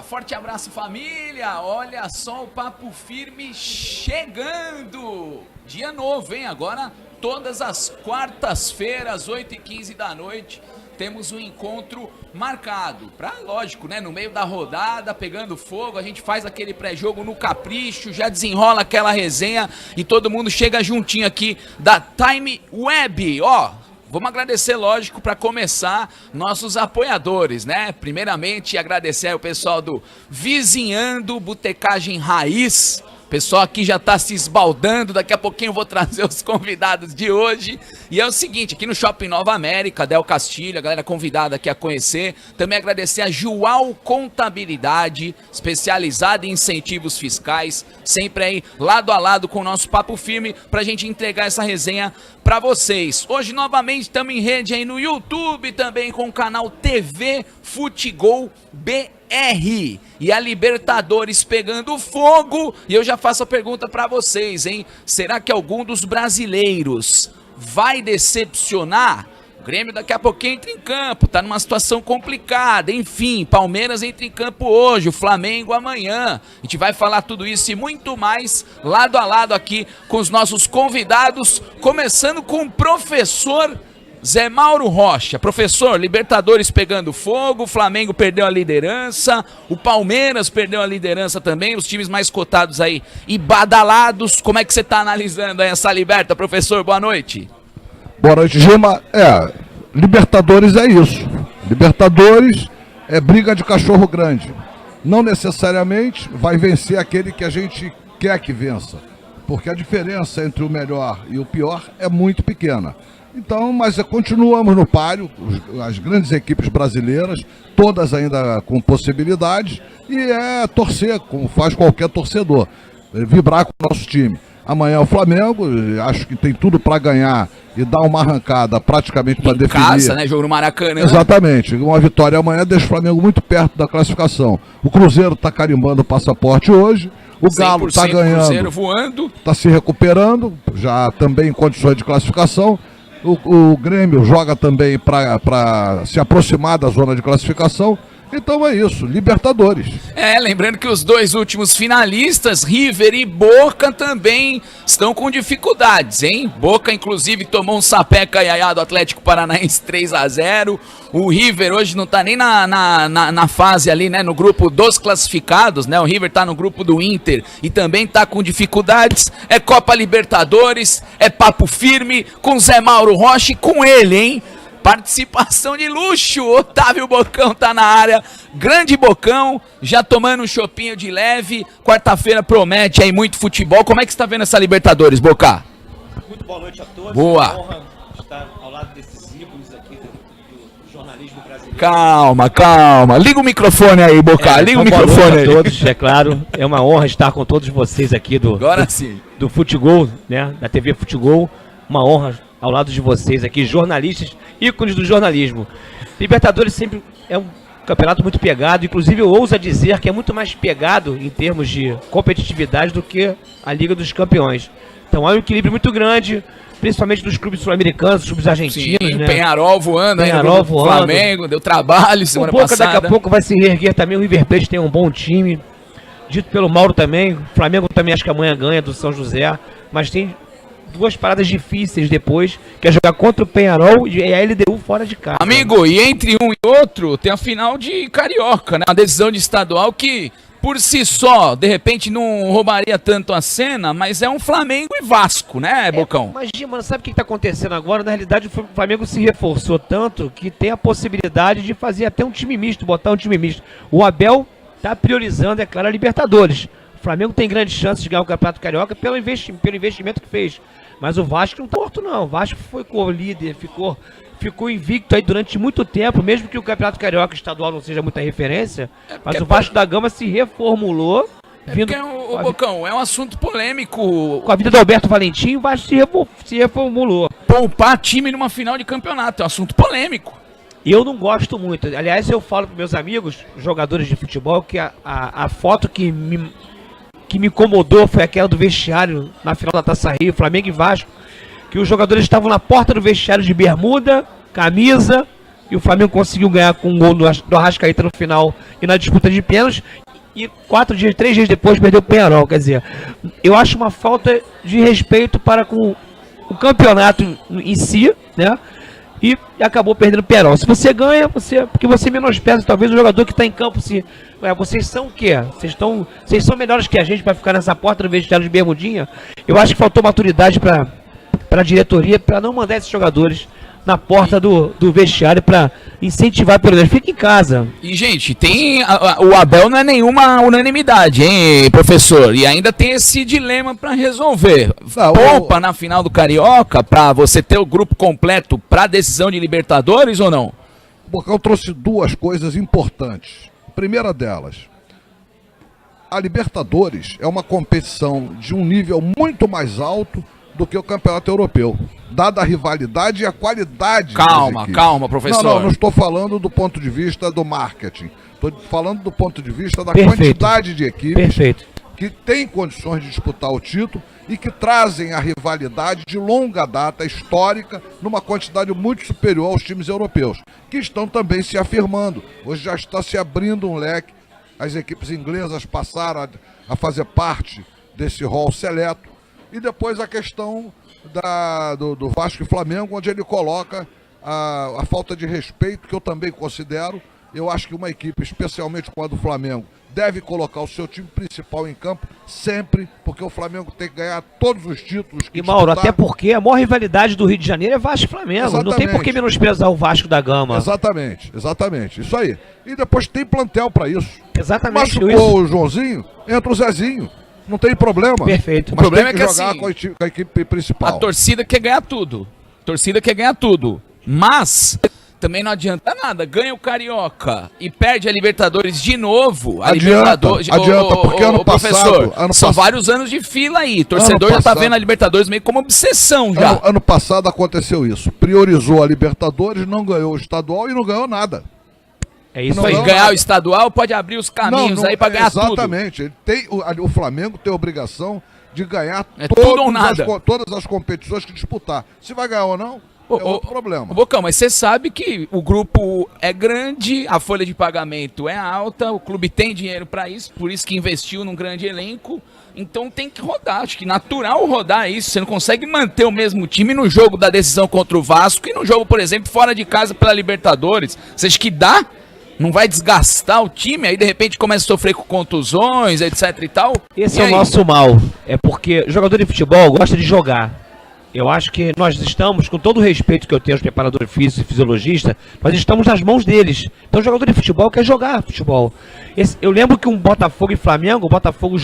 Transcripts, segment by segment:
Forte abraço, família. Olha só o Papo Firme chegando. Dia novo, hein? Agora, todas as quartas-feiras, 8h15 da noite, temos um encontro marcado. Lógico, né? No meio da rodada, pegando fogo, a gente faz aquele pré-jogo no capricho, já desenrola aquela resenha e todo mundo chega juntinho aqui da Time Web. Vamos agradecer, lógico, para começar, nossos apoiadores, né? Primeiramente, agradecer ao pessoal do Vizinhando Botecagem Raiz. O pessoal aqui já está se esbaldando, daqui a pouquinho eu vou trazer os convidados de hoje. E é o seguinte, aqui no Shopping Nova América, Del Castilho, a galera convidada aqui a conhecer. Também agradecer a Jual Contabilidade, especializada em incentivos fiscais, sempre aí lado a lado com o nosso Papo Firme, para a gente entregar essa resenha para vocês. Hoje novamente estamos em rede aí no YouTube, também com o canal TV Futegol BR. E a Libertadores pegando fogo. E eu já faço a pergunta para vocês, hein? Será que algum dos brasileiros vai decepcionar? O Grêmio daqui a pouquinho entra em campo, tá numa situação complicada. Enfim, Palmeiras entra em campo hoje, o Flamengo amanhã. A gente vai falar tudo isso e muito mais lado a lado aqui com os nossos convidados, começando com o professor Zé Mauro Rocha. Professor, Libertadores pegando fogo, o Flamengo perdeu a liderança, o Palmeiras perdeu a liderança também, os times mais cotados aí e badalados. Como é que você está analisando aí essa Liberta, professor? Boa noite. Boa noite, Gima. Libertadores é isso. Libertadores é briga de cachorro grande. Não necessariamente vai vencer aquele que a gente quer que vença, porque a diferença entre o melhor e o pior é muito pequena. Então, mas continuamos no páreo, as grandes equipes brasileiras, todas ainda com possibilidades, e torcer, como faz qualquer torcedor, vibrar com o nosso time. Amanhã é o Flamengo, acho que tem tudo para ganhar e dar uma arrancada praticamente para definir. Casa, né? Jogo no Maracanã. Exatamente, uma vitória amanhã deixa o Flamengo muito perto da classificação. O Cruzeiro está carimbando o passaporte hoje, o Galo está ganhando, Cruzeiro voando, está se recuperando, já também em condições de classificação. O Grêmio joga também para se aproximar da zona de classificação. Então é isso, Libertadores. Lembrando que os dois últimos finalistas, River e Boca, também estão com dificuldades, hein? Boca, inclusive, tomou um sapeca iaiá do Atlético Paranaense 3-0. O River hoje não tá nem na fase ali, né? No grupo dos classificados, né? O River tá no grupo do Inter e também tá com dificuldades. É Copa Libertadores, é Papo Firme com Zé Mauro Rocha e com ele, hein? Participação de luxo, Otávio Bocão tá na área, grande Bocão, já tomando um chopinho de leve, quarta-feira promete aí muito futebol. Como é que você tá vendo essa Libertadores, Boca? Muito boa noite a todos. Boa. É uma honra estar ao lado desses ícones aqui do jornalismo brasileiro. Calma, liga o microfone aí, Boca, liga o microfone boa noite aí. a todos, é claro, é uma honra estar com todos vocês aqui Agora sim. do Futegol, né, da TV Futegol, uma honra ao lado de vocês aqui, jornalistas, ícones do jornalismo. Libertadores sempre é um campeonato muito pegado, inclusive eu ouso dizer que é muito mais pegado em termos de competitividade do que a Liga dos Campeões. Então há um equilíbrio muito grande, principalmente dos clubes sul-americanos, dos clubes argentinos. Sim, né? Penharol voando, Penharol voando. Flamengo, deu trabalho semana Boca passada. daqui a pouco vai se reerguer também, o River Plate tem um bom time, dito pelo Mauro também, o Flamengo também acho que amanhã ganha do São José, mas tem duas paradas difíceis depois, que é jogar contra o Penharol e a LDU fora de casa. Amigo, e entre um e outro tem a final de Carioca, né? Uma decisão de estadual que, por si só, de repente não roubaria tanto a cena, mas é um Flamengo e Vasco, né, Bocão? Mas, mano, sabe o que está acontecendo agora? Na realidade, o Flamengo se reforçou tanto que tem a possibilidade de fazer até um time misto, botar um time misto. O Abel está priorizando, é claro, a Libertadores. O Flamengo tem grandes chances de ganhar o Campeonato Carioca pelo investimento que fez. Mas o Vasco não tá morto, não. O Vasco foi co-líder, ficou ficou invicto aí durante muito tempo, mesmo que o Campeonato Carioca estadual não seja muita referência, mas o Vasco da Gama se reformulou. Vindo o Bocão, é um assunto polêmico. Com a vida do Alberto Valentim, o Vasco se reformulou. Poupar time numa final de campeonato, é um assunto polêmico. Eu não gosto muito. Aliás, eu falo para meus amigos, jogadores de futebol, que a foto que me incomodou foi aquela do vestiário na final da Taça Rio, Flamengo e Vasco, que os jogadores estavam na porta do vestiário de bermuda, camisa, e o Flamengo conseguiu ganhar com um gol do Arrascaeta no final e na disputa de pênaltis. E 3 dias depois perdeu o Penharol. Quer dizer, eu acho uma falta de respeito para com o campeonato em si, né? E acabou perdendo o Penharol. Se você ganha, porque você menospreza talvez o jogador que está em campo. Vocês são o quê? Vocês são melhores que a gente para ficar nessa porta do vestiário de bermudinha? Eu acho que faltou maturidade para a diretoria para não mandar esses jogadores na porta do vestiário para incentivar pelo menos. Fica em casa. E, gente, o Abel não é nenhuma unanimidade, hein, professor? E ainda tem esse dilema para resolver. Poupa na final do Carioca para você ter o grupo completo para a decisão de Libertadores ou não? O Bocão trouxe duas coisas importantes. Primeira delas, a Libertadores é uma competição de um nível muito mais alto do que o Campeonato Europeu, dada a rivalidade e a qualidade. Calma, professor. Não estou falando do ponto de vista do marketing. Estou falando do ponto de vista da quantidade de equipes que têm condições de disputar o título e que trazem a rivalidade de longa data, histórica, numa quantidade muito superior aos times europeus, que estão também se afirmando. Hoje já está se abrindo um leque. As equipes inglesas passaram a fazer parte desse rol seleto. E depois a questão do Vasco e Flamengo, onde ele coloca a falta de respeito, que eu também considero. Eu acho que uma equipe, especialmente como a do Flamengo, deve colocar o seu time principal em campo sempre, porque o Flamengo tem que ganhar todos os títulos que E Mauro, até porque a maior rivalidade do Rio de Janeiro é Vasco e Flamengo. Exatamente. Não tem por que menosprezar o Vasco da Gama. Exatamente, isso aí. E depois tem plantel para isso. Exatamente. Machucou o Joãozinho, entra o Zezinho. Não tem problema. Perfeito. O problema é que jogar assim, com a equipe principal. A torcida quer ganhar tudo. Mas também não adianta nada. Ganha o Carioca e perde a Libertadores de novo. Adianta, porque ano professor, passado... São vários anos de fila aí. Torcedor já tá vendo a Libertadores meio como obsessão já. Ano passado aconteceu isso. Priorizou a Libertadores, não ganhou o estadual e não ganhou nada. É isso aí. Ganhar o estadual pode abrir os caminhos aí para ganhar exatamente. tudo. O Flamengo tem a obrigação de ganhar tudo ou nada. todas as competições que disputar. Se vai ganhar ou não, é outro problema. Bocão, mas você sabe que o grupo é grande, a folha de pagamento é alta, o clube tem dinheiro para isso, por isso que investiu num grande elenco. Então tem que rodar, acho que natural rodar isso. Você não consegue manter o mesmo time no jogo da decisão contra o Vasco e no jogo, por exemplo, fora de casa pela Libertadores. Você acha que dá? Não vai desgastar o time, aí de repente começa a sofrer com contusões, etc e tal. Esse é o nosso mal, é porque jogador de futebol gosta de jogar. Eu acho que nós estamos, com todo o respeito que eu tenho aos preparadores físicos e fisiologistas, nós estamos nas mãos deles. Então o jogador de futebol quer jogar futebol. Eu lembro que um Botafogo e Flamengo, o Botafogo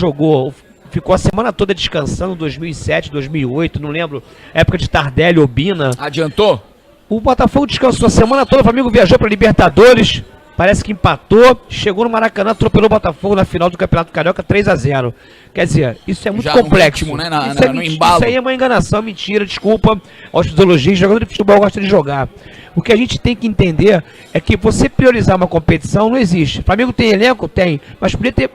ficou a semana toda descansando, 2007, 2008, não lembro, época de Tardelli ou Bina. Adiantou? O Botafogo descansou a semana toda, o Flamengo viajou para Libertadores, parece que empatou, chegou no Maracanã, atropelou o Botafogo na final do Campeonato Carioca 3-0. Quer dizer, isso é muito complexo. Ritmo, né, no embalo. Isso aí é uma enganação, mentira, desculpa aos fisiologistas, jogador de futebol gosta de jogar. O que a gente tem que entender é que você priorizar uma competição não existe. O Flamengo tem elenco? Tem, mas podia ter...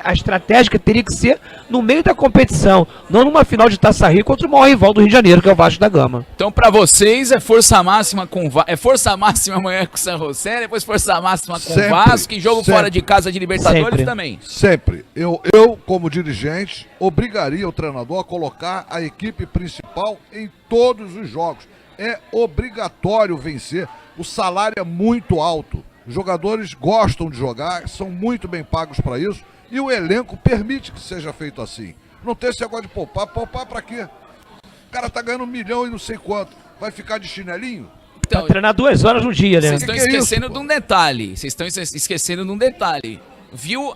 a estratégia teria que ser no meio da competição, não numa final de Taça Rio contra o maior rival do Rio de Janeiro, que é o Vasco da Gama. Então, pra vocês, é força máxima força máxima amanhã com o San José, depois força máxima com o Vasco e jogo fora de casa de Libertadores também. Sempre. Eu, como dirigente, obrigaria o treinador a colocar a equipe principal em todos os jogos. É obrigatório vencer. O salário é muito alto. Os jogadores gostam de jogar, são muito bem pagos para isso e o elenco permite que seja feito assim. Não tem esse negócio de poupar para quê? O cara tá ganhando 1 milhão e não sei quanto, vai ficar de chinelinho? Então, vai treinar 2 horas no dia, né? Vocês estão esquecendo de um detalhe, Viu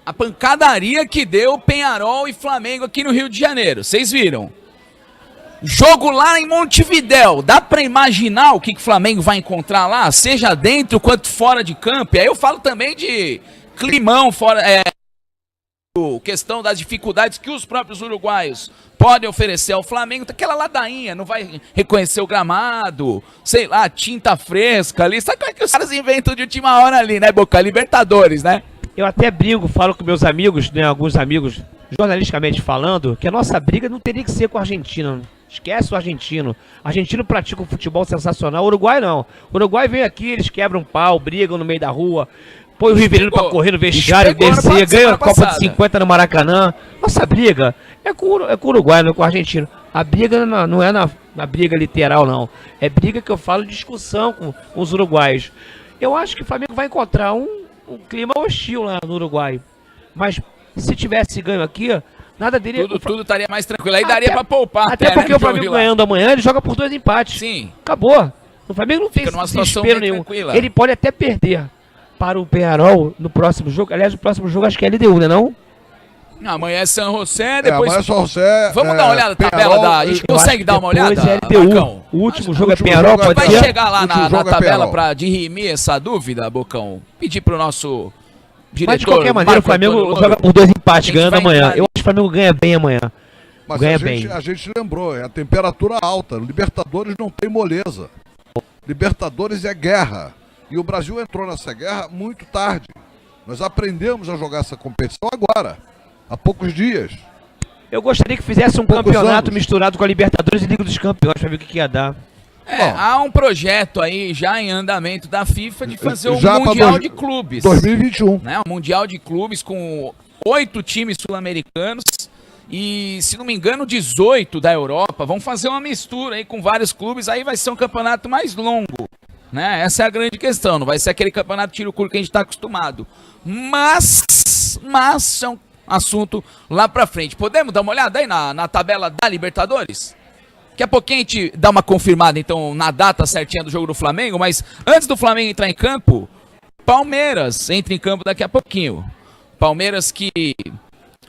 a pancadaria que deu Penharol e Flamengo aqui no Rio de Janeiro, vocês viram? Jogo lá em Montevidéu, dá pra imaginar o que o Flamengo vai encontrar lá, seja dentro quanto fora de campo? E aí eu falo também de climão fora, questão das dificuldades que os próprios uruguaios podem oferecer ao Flamengo. Aquela ladainha, não vai reconhecer o gramado, sei lá, tinta fresca ali. Sabe como é que os caras inventam de última hora ali, né, Boca? Libertadores, né? Eu até brigo, falo com meus amigos, né, alguns amigos, jornalisticamente falando, que a nossa briga não teria que ser com o argentino. Esquece o argentino. O argentino pratica um futebol sensacional. O Uruguai não. O Uruguai vem aqui, eles quebram pau, brigam no meio da rua, põe o Riverino pra correr no vestiário, descer, ganha a Copa de 50 no Maracanã. Nossa briga é com o Uruguai, não é com o argentino. A briga não é na briga literal, não. É briga que eu falo de discussão com os uruguaios. Eu acho que o Flamengo vai encontrar um clima hostil lá no Uruguai. Mas se tivesse ganho aqui, nada dele. Tudo estaria mais tranquilo. Aí daria pra poupar. Até porque o Flamengo ganhando amanhã, ele joga por 2 empates. Sim. Acabou. O Flamengo não tem desespero nenhum. Tranquila. Ele pode até perder para o Peñarol no próximo jogo. Aliás, o próximo jogo acho que é LDU, né não? Amanhã é San José, depois... amanhã é San José. Vamos dar uma olhada na tabela da... A gente consegue dar uma olhada, LDU. O último jogo é Peñarol, pode vai ser? Chegar lá na tabela para dirimir essa dúvida, Bocão. Pedir pro nosso diretor... Mas de qualquer maneira, o Flamengo joga por 2 empates, ganhando amanhã. Eu acho que o Flamengo ganha bem amanhã. Mas ganha a gente lembrou, é a temperatura alta. Libertadores não tem moleza. Libertadores é guerra. E o Brasil entrou nessa guerra muito tarde. Nós aprendemos a jogar essa competição agora, há poucos dias. Eu gostaria que fizesse um campeonato misturado com a Libertadores e Liga dos Campeões, para ver o que ia dar. Há um projeto aí já em andamento da FIFA de fazer um Mundial de Clubes. 2021. Né? Um Mundial de Clubes com 8 times sul-americanos e, se não me engano, 18 da Europa. Vão fazer uma mistura aí com vários clubes, aí vai ser um campeonato mais longo. Né? Essa é a grande questão, não vai ser aquele campeonato tiro curto que a gente está acostumado. Mas é um assunto lá pra frente. Podemos dar uma olhada aí na tabela da Libertadores? Daqui a pouquinho a gente dá uma confirmada, então, na data certinha do jogo do Flamengo, mas antes do Flamengo entrar em campo, Palmeiras entra em campo daqui a pouquinho. Palmeiras que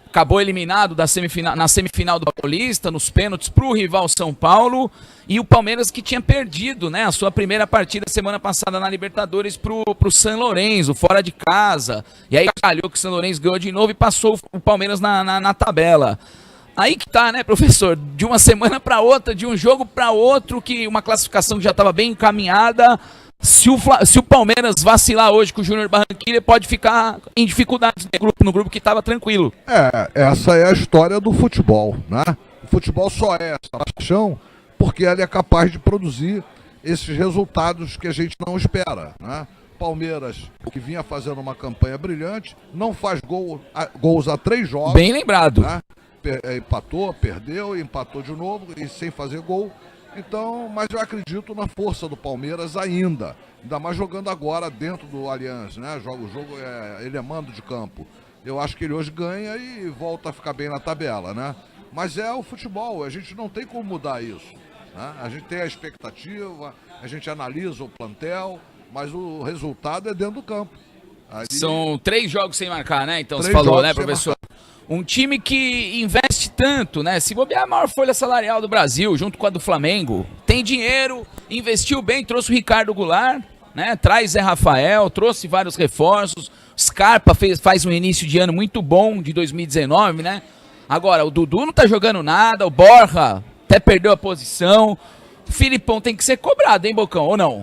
acabou eliminado na semifinal do Paulista, nos pênaltis para o rival São Paulo, e o Palmeiras que tinha perdido, né, a sua primeira partida semana passada na Libertadores pro San Lorenzo, fora de casa, e aí calhou que o San Lorenzo ganhou de novo e passou o Palmeiras na tabela. Aí que tá, né, professor, de uma semana para outra, de um jogo para outro, que uma classificação que já estava bem encaminhada. Se o Palmeiras vacilar hoje com o Júnior Barranquilla, pode ficar em dificuldades no grupo que estava tranquilo. Essa é a história do futebol, né? O futebol só é essa paixão porque ele é capaz de produzir esses resultados que a gente não espera, né? Palmeiras, que vinha fazendo uma campanha brilhante, não faz gols há 3 jogos. Bem lembrado. Né? Empatou, perdeu, empatou de novo e sem fazer gol. Então, mas eu acredito na força do Palmeiras ainda mais jogando agora dentro do Allianz, né? O jogo ele é mando de campo. Eu acho que ele hoje ganha e volta a ficar bem na tabela, né? Mas é o futebol, a gente não tem como mudar isso, né? A gente tem a expectativa, a gente analisa o plantel, mas o resultado é dentro do campo. São 3 jogos sem marcar, né? Então você falou, né, professor? Um time que investe tanto, né? Se bobear a maior folha salarial do Brasil, junto com a do Flamengo, tem dinheiro, investiu bem, trouxe o Ricardo Goulart, né? Traz Zé Rafael, trouxe vários reforços. Scarpa faz um início de ano muito bom, de 2019, né? Agora, o Dudu não tá jogando nada, o Borja até perdeu a posição. O Filipão tem que ser cobrado, hein, Bocão, ou não?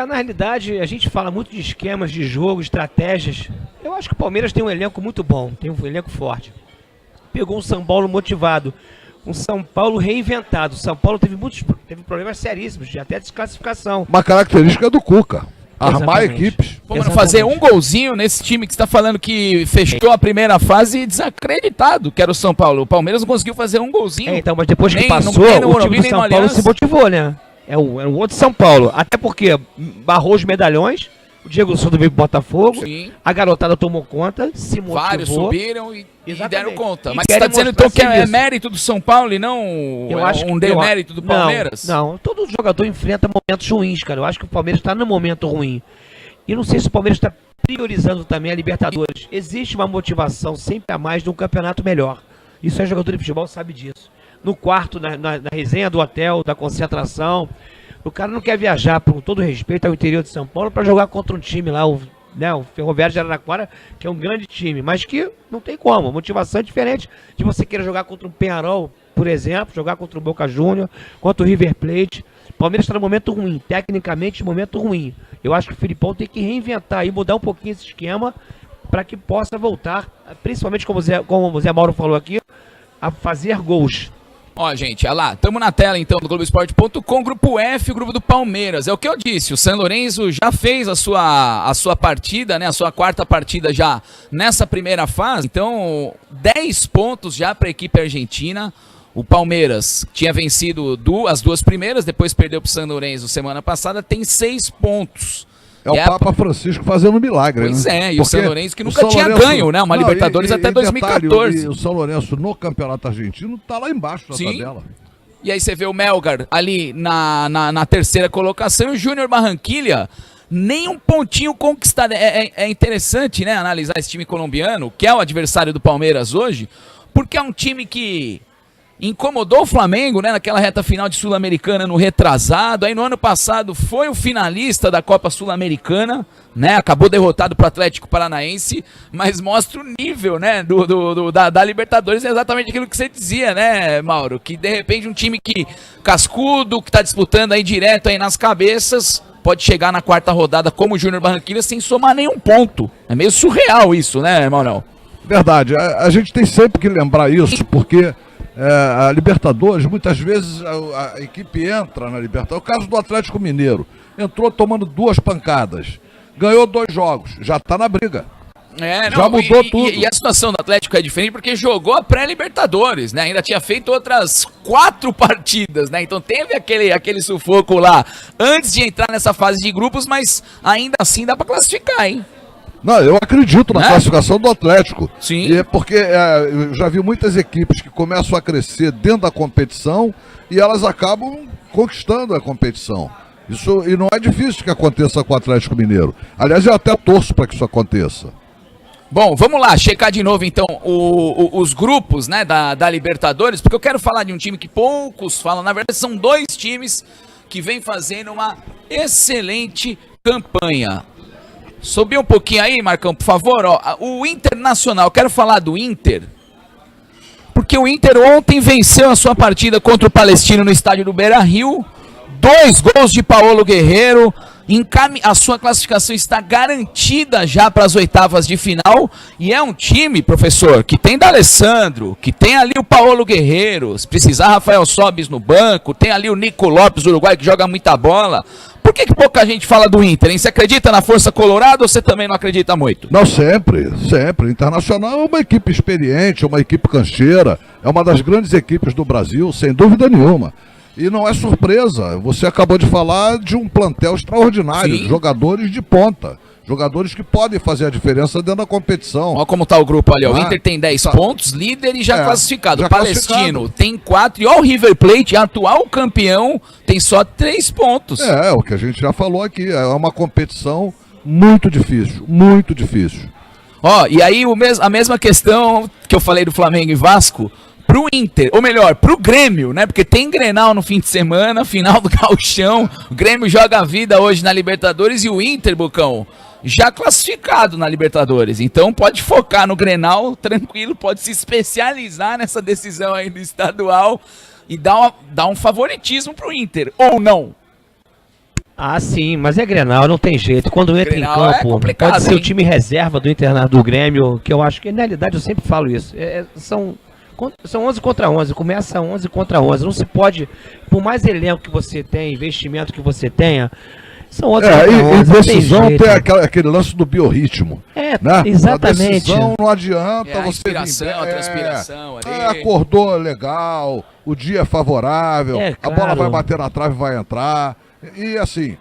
Na realidade, a gente fala muito de esquemas de jogo, estratégias. Eu acho que o Palmeiras tem um elenco muito bom, tem um elenco forte. Pegou um São Paulo motivado, um São Paulo reinventado. O São Paulo teve problemas seríssimos, de até desclassificação. Uma característica do Cuca, armar equipes. Vamos fazer um golzinho nesse time que você está falando que fechou a primeira fase desacreditado, que era o São Paulo. O Palmeiras não conseguiu fazer um golzinho. Então, mas depois que passou, o time do São Paulo se motivou, né? É um outro São Paulo. Até porque barrou os medalhões. O Diego Souza veio pro Botafogo. Sim. A garotada tomou conta, se motivou. Vários subiram e deram conta. Mas você está dizendo então que é mérito do São Paulo e não demérito do Palmeiras? Não, todo jogador enfrenta momentos ruins, cara. Eu acho que o Palmeiras está no momento ruim. E não sei se o Palmeiras está priorizando também a Libertadores. Existe uma motivação sempre a mais de um campeonato melhor. Isso é jogador de futebol, sabe disso. no quarto, na resenha do hotel, da concentração. O cara não quer viajar, por todo respeito ao interior de São Paulo, para jogar contra um time lá, o Ferroviário de Araraquara, que é um grande time, mas que não tem como. A motivação é diferente de você querer jogar contra um Peñarol, por exemplo, jogar contra o Boca Juniors, contra o River Plate. O Palmeiras está no momento ruim, tecnicamente, momento ruim. Eu acho que o Filipão tem que reinventar e mudar um pouquinho esse esquema para que possa voltar, principalmente como o Zé Mauro falou aqui, a fazer gols. Ó, gente, olha lá, estamos na tela então do Globoesporte.com, grupo F, o grupo do Palmeiras. É o que eu disse, o San Lorenzo já fez a sua partida, né? A sua quarta partida já nessa primeira fase. Então, 10 pontos já para a equipe argentina. O Palmeiras tinha vencido as duas primeiras, depois perdeu para o San Lorenzo semana passada, tem 6 pontos. É o Papa Francisco fazendo milagre, pois né? É, e o São Lourenço que nunca tinha ganho, né? Uma Libertadores até 2014. E o São Lourenço no Campeonato Argentino tá lá embaixo na tabela. E aí você vê o Melgar ali na terceira colocação e o Júnior Barranquilla nem um pontinho conquistado. É interessante, né, analisar esse time colombiano, que é o adversário do Palmeiras hoje, porque é um time que incomodou o Flamengo, né, naquela reta final de Sul-Americana no retrasado. Aí no ano passado foi o finalista da Copa Sul-Americana, né, acabou derrotado para o Atlético Paranaense, mas mostra o nível, né, da Libertadores. É exatamente aquilo que você dizia, né, Mauro, que de repente um time que cascudo, que está disputando aí direto aí nas cabeças, pode chegar na quarta rodada como o Júnior Barranquilla sem somar nenhum ponto. É meio surreal isso, né, Maurão? Verdade, a gente tem sempre que lembrar isso, porque a Libertadores, muitas vezes a equipe entra na Libertadores. O caso do Atlético Mineiro, entrou tomando 2 pancadas, ganhou 2 jogos, já está na briga. Já mudou tudo. E a situação do Atlético é diferente porque jogou a pré-Libertadores, né? Ainda tinha feito outras 4 partidas, né? Então teve aquele sufoco lá antes de entrar nessa fase de grupos, mas ainda assim dá para classificar, hein? Não, eu acredito na classificação do Atlético. Sim. E porque eu já vi muitas equipes que começam a crescer dentro da competição e elas acabam conquistando a competição. E não é difícil que aconteça com o Atlético Mineiro. Aliás, eu até torço para que isso aconteça. Bom, vamos lá, checar de novo então os grupos, né, da Libertadores, porque eu quero falar de um time que poucos falam. Na verdade, são 2 times que vêm fazendo uma excelente campanha. Subir um pouquinho aí, Marcão, por favor. Ó, o Internacional, quero falar do Inter, porque o Inter ontem venceu a sua partida contra o Palestino no estádio do Beira-Rio. 2 gols de Paolo Guerreiro. A sua classificação está garantida já para as oitavas de final. E é um time, professor, que tem D'Alessandro, que tem ali o Paolo Guerreiro, se precisar Rafael Sobis no banco, tem ali o Nico Lopes, uruguai, que joga muita bola. Por que pouca gente fala do Inter, hein? Você acredita na força colorada ou você também não acredita muito? Não, sempre, sempre. Internacional é uma equipe experiente, é uma equipe cancheira, é uma das grandes equipes do Brasil, sem dúvida nenhuma. E não é surpresa, você acabou de falar de um plantel extraordinário, de jogadores de ponta. Jogadores que podem fazer a diferença dentro da competição. Olha como está o grupo ali. O Inter tem 10 pontos, líder e já classificado. O Palestino tem 4. E olha o River Plate, atual campeão, tem só 3 pontos. É o que a gente já falou aqui. É uma competição muito difícil, muito difícil. Ó, e aí a mesma questão que eu falei do Flamengo e Vasco, pro Inter, ou melhor, pro Grêmio, né? Porque tem Grenal no fim de semana, final do Gauchão. O Grêmio joga a vida hoje na Libertadores e o Inter, Bucão, já classificado na Libertadores. Então pode focar no Grenal, tranquilo, pode se especializar nessa decisão aí do estadual e dar um favoritismo pro Inter, ou não? Ah, sim, mas é Grenal, não tem jeito. Quando entra em campo, pode ser o time reserva do do Grêmio, que eu acho que, na realidade, eu sempre falo isso. São 11 contra 11, começa 11 contra 11. Não se pode, por mais elenco que você tenha, investimento que você tenha, são 11 contra 11. E decisão tem aquele lance do biorritmo. Né? Exatamente. A decisão não adianta a você inspiração, a transpiração ali. Acordou legal, o dia é favorável, a bola vai bater na trave e vai entrar. E assim,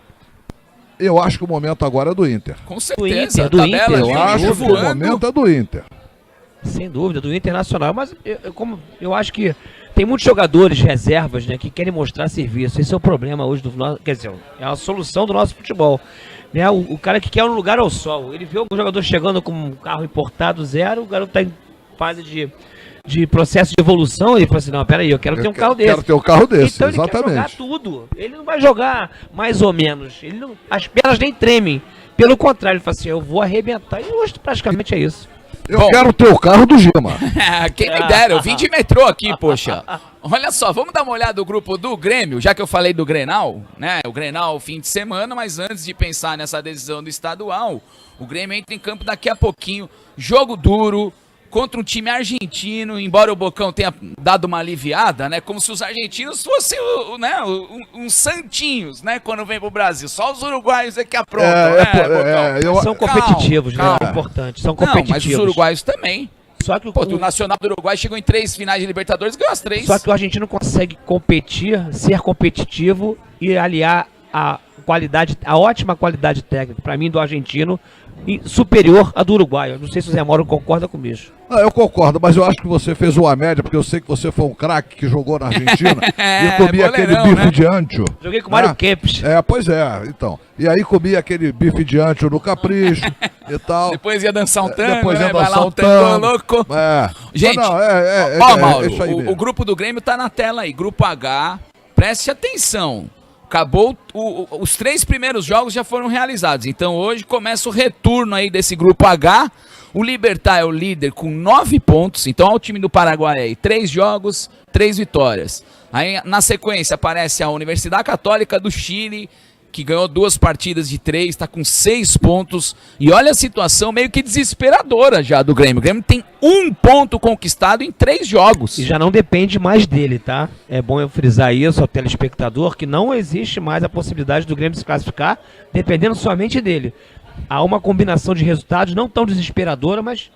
eu acho que o momento agora é do Inter. Com certeza, do Inter. Eu acho que o momento é do Inter. Sem dúvida, do Internacional. Mas eu acho que tem muitos jogadores reservas, né, que querem mostrar serviço. Esse é o problema hoje do nosso. Quer dizer, é a solução do nosso futebol. Né? O cara que quer um lugar ao sol. Ele vê o jogador chegando com um carro importado 0, o garoto está em fase de de processo de evolução, ele falou assim, não, peraí, eu quero ter um carro desse. Quero ter um carro desse, então ele quer jogar exatamente. tudo. Ele não vai jogar mais ou menos. As pernas nem tremem. Pelo contrário, ele fala assim, eu vou arrebentar. E hoje praticamente é isso. Eu quero ter o carro do Gema. Quem me dera, eu vim de metrô aqui, poxa. Olha só, vamos dar uma olhada no grupo do Grêmio, já que eu falei do Grenal, né? O Grenal fim de semana, mas antes de pensar nessa decisão do estadual, o Grêmio entra em campo daqui a pouquinho. Jogo duro contra um time argentino, embora o Bocão tenha dado uma aliviada, né? Como se os argentinos fossem uns santinhos, né? Quando vem pro Brasil. Só os uruguaios é que aprontam, Bocão? São competitivos, né? É importante, são competitivos. Não, mas os uruguaios também. Só que o Nacional do Uruguai chegou em 3 finais de Libertadores e ganhou as 3. Só que o argentino consegue competir, ser competitivo e aliar a ótima qualidade técnica, para mim, do argentino, superior à do Uruguai. Eu não sei se o Zé Mauro concorda com isso. Eu concordo, mas eu acho que você fez uma média, porque eu sei que você foi um craque que jogou na Argentina e comia aquele bife de ancho. Joguei com o Mário Kempis. Pois é, então. E aí comia aquele bife de ancho no Capricho e tal. Depois ia dançar um tango, depois ia vai dançar lá um tango louco. Gente, Mauro, isso aí mesmo. O grupo do Grêmio tá na tela aí, grupo H, preste atenção. Acabou, os 3 primeiros jogos já foram realizados, então hoje começa o retorno aí desse grupo H. O Libertad é o líder com 9 pontos, então olha o time do Paraguai aí, 3 jogos, 3 vitórias. Aí na sequência aparece a Universidade Católica do Chile, que ganhou 2 partidas de 3, está com 6 pontos. E olha a situação meio que desesperadora já do Grêmio. O Grêmio tem 1 ponto conquistado em 3 jogos. E já não depende mais dele, tá? É bom eu frisar isso ao telespectador, que não existe mais a possibilidade do Grêmio se classificar dependendo somente dele. Há uma combinação de resultados não tão desesperadora, mas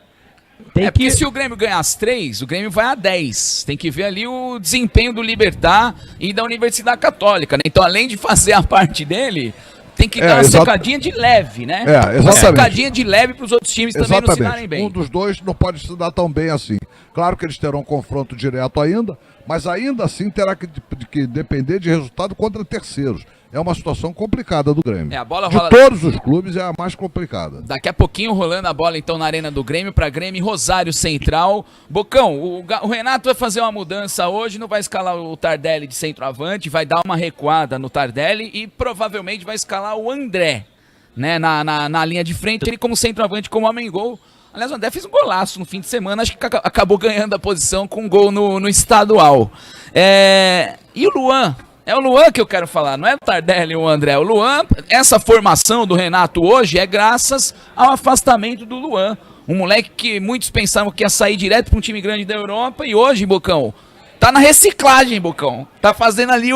tem porque se o Grêmio ganhar as 3, o Grêmio vai a 10. Tem que ver ali o desempenho do Libertad e da Universidade Católica, né? Então, além de fazer a parte dele, tem que dar uma secadinha de leve, né? Exatamente. Uma secadinha de leve para os outros times também não se darem bem. Um dos dois não pode se dar tão bem assim. Claro que eles terão um confronto direto ainda, mas ainda assim terá que depender de resultado contra terceiros. É uma situação complicada do Grêmio. A bola rola... De todos os clubes é a mais complicada. Daqui a pouquinho rolando a bola então na arena do Grêmio para Grêmio e Rosário Central. Bocão, o Renato vai fazer uma mudança hoje, não vai escalar o Tardelli de centroavante, vai dar uma recuada no Tardelli e provavelmente vai escalar o André, né, na linha de frente, ele como centroavante, como homem-gol. Aliás, o André fez um golaço no fim de semana, acho que acabou ganhando a posição com um gol no estadual. E o Luan? É o Luan que eu quero falar, não é o Tardelli ou o André. O Luan, essa formação do Renato hoje é graças ao afastamento do Luan. Um moleque que muitos pensavam que ia sair direto para um time grande da Europa e hoje, Bocão, tá na reciclagem, Bocão. Tá fazendo ali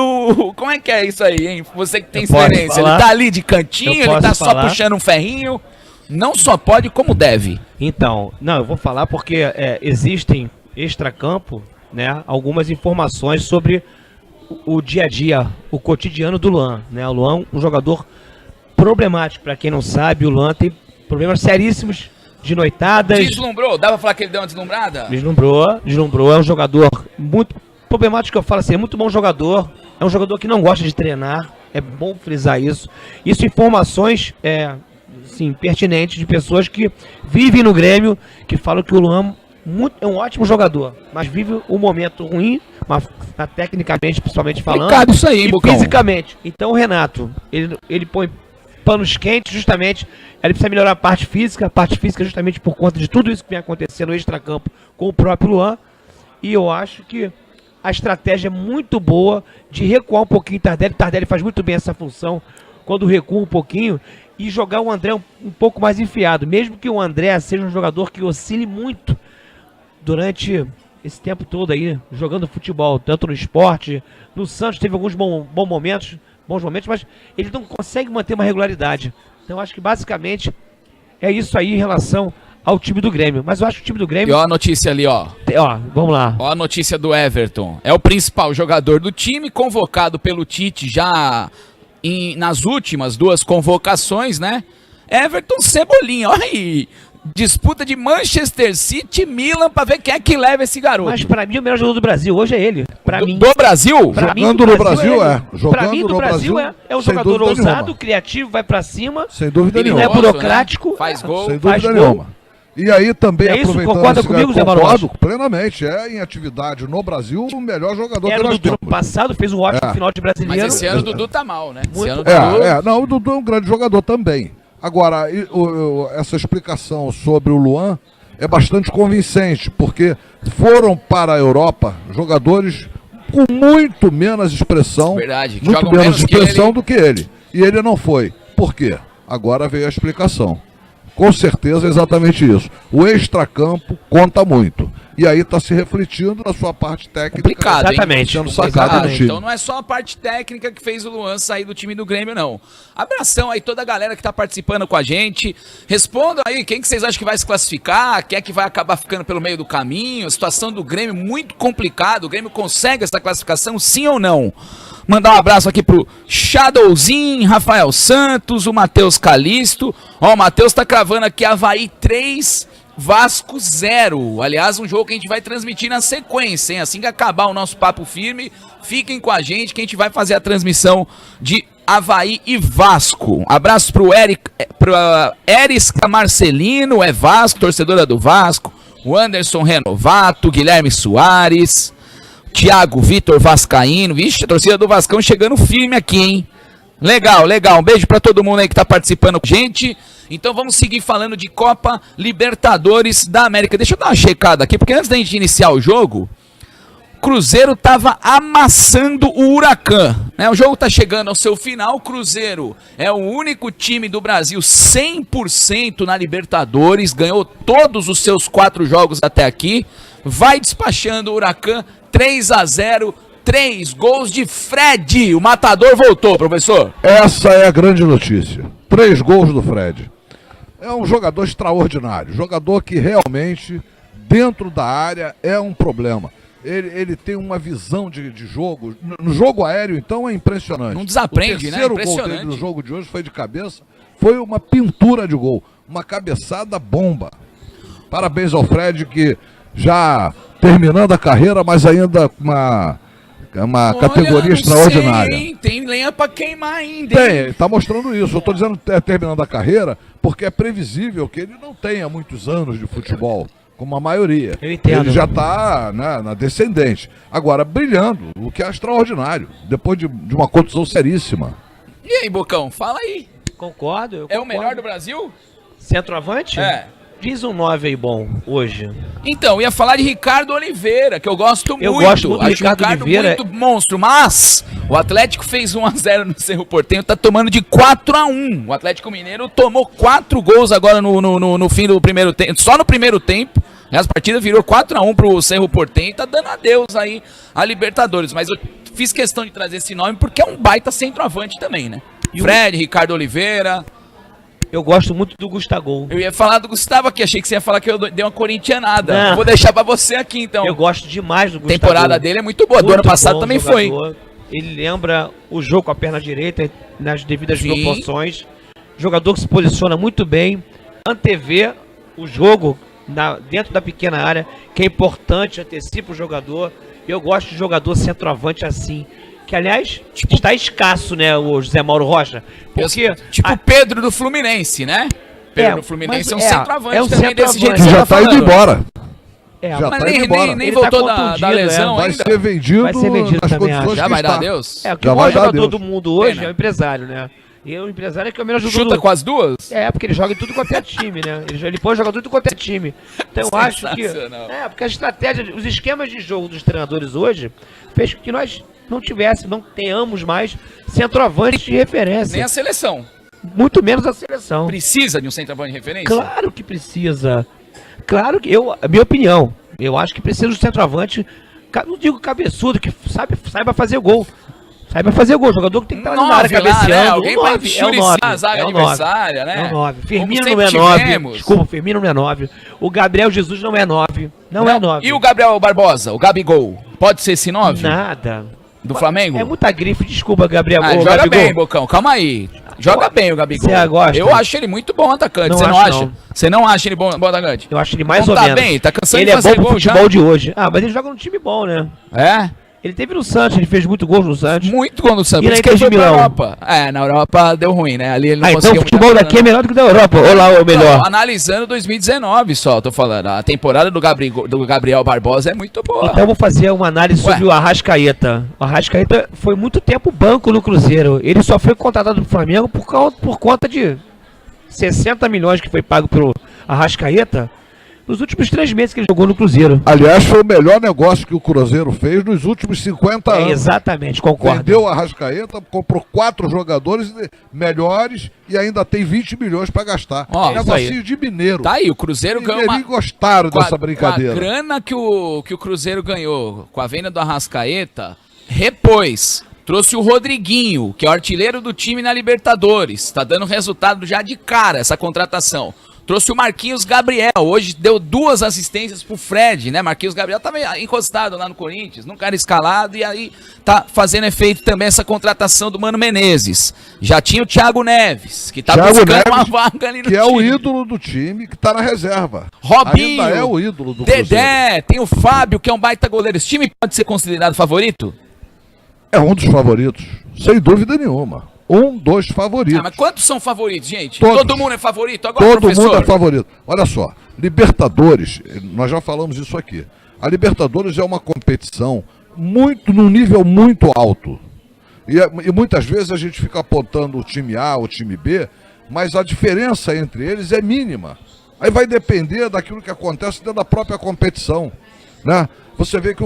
como é que é isso aí, hein? Você que tem experiência. Ele tá ali de cantinho, ele tá só puxando um ferrinho. Não só pode, como deve. Então, não, eu vou falar porque existem extracampo, né, algumas informações sobre o dia a dia, o cotidiano do Luan, né? O Luan é um jogador problemático, para quem não sabe, o Luan tem problemas seríssimos de noitadas. Deslumbrou? Dá pra falar que ele deu uma deslumbrada? Deslumbrou, é um jogador muito problemático, eu falo assim, é muito bom jogador, é um jogador que não gosta de treinar, é bom frisar isso. Isso informações, sim, pertinentes de pessoas que vivem no Grêmio, que falam que o Luan é um ótimo jogador, mas vive um momento ruim, tecnicamente, principalmente falando, isso aí, hein, e fisicamente. Então o Renato, ele põe panos quentes justamente, ele precisa melhorar a parte física justamente por conta de tudo isso que vem acontecendo no extracampo com o próprio Luan, e eu acho que a estratégia é muito boa de recuar um pouquinho o Tardelli faz muito bem essa função, quando recua um pouquinho, e jogar o André um pouco mais enfiado, mesmo que o André seja um jogador que oscile muito durante esse tempo todo aí, jogando futebol, tanto no esporte, no Santos teve alguns bons momentos, mas ele não consegue manter uma regularidade. Então acho que basicamente é isso aí em relação ao time do Grêmio. Mas eu acho que o time do Grêmio... E ó a notícia ali, ó. Vamos lá. Ó a notícia do Everton. É o principal jogador do time, convocado pelo Tite já nas últimas 2 convocações, né? Everton Cebolinha, olha aí. Disputa de Manchester City e Milan pra ver quem é que leva esse garoto. Mas pra mim o melhor jogador do Brasil hoje é ele. Pra mim. Do Brasil? Jogando no Brasil, Pra mim do Brasil é um jogador ousado, criativo, vai pra cima. Sem dúvida nenhuma. Ele não é burocrático. Né? Faz gol. Sem dúvida nenhuma. E aí também, É isso? aproveitando Concorda esse comigo, gancho, Zé Mauro concordo plenamente. É em atividade no Brasil o melhor jogador Era que o nós Dudu no temos. passado, fez um ótimo final de brasileiro. Mas esse ano o Dudu tá mal, né? Esse Muito. ano o Dudu... Não, o Dudu é um grande jogador também. Agora, essa explicação sobre o Luan é bastante convincente, porque foram para a Europa jogadores com muito menos expressão, Verdade, que muito jogam menos menos que expressão ele. do que ele. E ele não foi. Por quê? Agora veio a explicação. Com certeza é exatamente isso. O extracampo conta muito. E aí está se refletindo na sua parte técnica. Complicado, hein? Exatamente. Sendo sacado do time. Então não é só a parte técnica que fez o Luan sair do time do Grêmio, não. Abração aí toda a galera que tá participando com a gente. Respondam aí, quem que vocês acham que vai se classificar? Quem é que vai acabar ficando pelo meio do caminho? A situação do Grêmio muito complicada. O Grêmio consegue essa classificação, sim ou não? Mandar um abraço aqui pro Shadowzinho, Rafael Santos, o Matheus Calisto. Ó, o Matheus tá cravando aqui Avaí 3, Vasco 0. Aliás, um jogo que a gente vai transmitir na sequência, hein? Assim que acabar o nosso papo firme, fiquem com a gente que a gente vai fazer a transmissão de Avaí e Vasco. Abraço pro Erisca Marcelino, é Vasco, torcedora do Vasco. O Anderson Renovato, Guilherme Soares, Thiago Vitor Vascaíno. Vixe, a torcida do Vascão chegando firme aqui, hein? Legal, legal. Um beijo pra todo mundo aí que tá participando com a gente. Então vamos seguir falando de Copa Libertadores da América. Deixa eu dar uma checada aqui, porque antes da gente iniciar o jogo, o Cruzeiro tava amassando o Huracan, né? O jogo tá chegando ao seu final. O Cruzeiro é o único time do Brasil 100% na Libertadores, ganhou todos os seus 4 jogos até aqui, vai despachando o Huracan 3-0, 3 gols de Fred. O matador voltou, professor. Essa é a grande notícia. 3 gols do Fred. É um jogador extraordinário. Jogador que realmente, dentro da área, é um problema. Ele tem uma visão de jogo. No jogo aéreo, então, é impressionante. Não desaprende, né? O terceiro gol dele no jogo de hoje foi de cabeça. Foi uma pintura de gol. Uma cabeçada bomba. Parabéns ao Fred, que já terminando a carreira, mas ainda com uma categoria extraordinária. Sei, hein? Tem lenha pra queimar ainda, hein? Tem, tá mostrando isso. Eu tô dizendo terminando a carreira, porque é previsível que ele não tenha muitos anos de futebol, como a maioria. Eu entendo. Ele já tá, né, na descendente. Agora, brilhando, o que é extraordinário, depois de uma contusão seríssima. E aí, Bocão, fala aí. Concordo. É o melhor do Brasil? Centroavante? É. Diz um 9 aí bom, hoje. Então, ia falar de Ricardo Oliveira, que eu gosto muito. Eu gosto muito do Acho Ricardo o Ricardo Oliveira. muito monstro, mas o Atlético fez 1-0 no Cerro Porteño, tá tomando de 4-1. O Atlético Mineiro tomou 4 gols agora no fim do primeiro tempo, só no primeiro tempo. As partidas virou 4-1 pro Cerro Porteño, tá dando adeus aí a Libertadores. Mas eu fiz questão de trazer esse nome porque é um baita centroavante também, né? Fred, Ricardo Oliveira. Eu gosto muito do Gustavo. Eu ia falar do Gustavo aqui, achei que você ia falar que eu dei uma corintianada. Não. Vou deixar pra você aqui, então. Eu gosto demais do A Gustavo. temporada dele é muito boa, do ano passado também foi. Ele lembra o jogo com a perna direita nas devidas Sim. proporções. Jogador que se posiciona muito bem, antevê o jogo dentro da pequena área, que é importante, antecipa o jogador. Eu gosto de jogador centroavante assim. Que, aliás, está escasso, né, o José Mauro Rocha. Porque Tipo o Pedro do Fluminense, né? Pedro do Fluminense é um centroavante um também desse jeito centroavante. que você Já tá tá indo falando. embora. É, Mas tá indo nem embora. nem Ele voltou tá da contundido, lesão Vai ainda. ser vendido, Vai ser vendido nas também, condições acho. Já que vai dar está. adeus? É, porque Já o vai maior dar jogador adeus. do mundo hoje Pena. é o empresário, né? E o empresário é que é o melhor jogador Chuta do... com as duas? É, porque ele joga em tudo quanto é time, né? Ele pode jogar tudo quanto é time. Então eu acho que... Sensacional. É, porque a estratégia, os esquemas de jogo dos treinadores hoje fez com que nós não tenhamos mais centroavantes de referência. Nem a seleção. Muito menos a seleção. Precisa de um centroavante de referência? Claro que precisa. Claro que a minha opinião, eu acho que precisa de um centroavante, não digo cabeçudo, que saiba fazer gol. Saiba fazer gol, jogador que tem que estar na área cabeceando. Né? Alguém O pra 9, enxuriçar a zaga adversária, né? É o 9. Firmino Como não é sempre 9. tivemos. Desculpa, Firmino não é 9. O Gabriel Jesus não é 9. Não é 9. E o Gabriel Barbosa, o Gabigol, pode ser esse 9? Nada. Do Flamengo? É muita grife, desculpa, Gabriel. Ah, Ô, joga Gabigol. bem, Bocão, calma aí. Joga bem o Gabigol. Você gosta? Eu acho ele muito bom atacante, Não você não acho, acha? não. Você não acha ele bom Eu acho ele mais Não ou tá menos. bem, tá cansando ele de é fazer bom pro gol já. futebol de hoje. Ah, mas ele joga num time bom, né? É? Ele teve no Santos, ele fez muito gols no Santos. Muito gol no Santos. E Por na isso que ele Inter foi de pra Milão? Europa. Na Europa deu ruim, né? Ali ele não Então o conseguiu futebol muita daqui é grana. melhor do que da Europa. Ou lá, ou melhor. Não, analisando 2019 só, tô falando. A temporada do Gabriel Barbosa é muito boa. Então eu vou fazer uma análise sobre o Arrascaeta. O Arrascaeta foi muito tempo banco no Cruzeiro. Ele só foi contratado do Flamengo por conta de 60 milhões que foi pago pelo Arrascaeta nos últimos 3 meses que ele jogou no Cruzeiro. Aliás, foi o melhor negócio que o Cruzeiro fez nos últimos 50 anos. Exatamente, concordo. Vendeu o Arrascaeta, comprou 4 jogadores melhores e ainda tem 20 milhões para gastar. Ó, negocinho de mineiro. Tá aí, o Cruzeiro ganhou uma... gostaram dessa brincadeira. Com a grana que o Cruzeiro ganhou com a venda do Arrascaeta, repôs. Trouxe o Rodriguinho, que é o artilheiro do time na Libertadores. Tá dando resultado já de cara essa contratação. Trouxe o Marquinhos Gabriel, hoje deu 2 assistências pro Fred, né? Marquinhos Gabriel tava encostado lá no Corinthians, nunca era escalado e aí tá fazendo efeito também essa contratação do Mano Menezes. Já tinha o Thiago Neves, que tá buscando uma vaga ali no time. Que é o ídolo do time, que tá na reserva. Robinho, ainda é o ídolo do Cruzeiro. Dedé, tem o Fábio, que é um baita goleiro. Esse time pode ser considerado favorito? É um dos favoritos, sem dúvida nenhuma. Um dos favoritos. Mas quantos são favoritos, gente? Todos. Todo mundo é favorito agora, Todo professor? mundo é favorito. Olha só, Libertadores, nós já falamos isso aqui. A Libertadores é uma competição num nível muito alto. E muitas vezes a gente fica apontando o time A, o time B, mas a diferença entre eles é mínima. Aí vai depender daquilo que acontece dentro da própria competição, né? Você vê que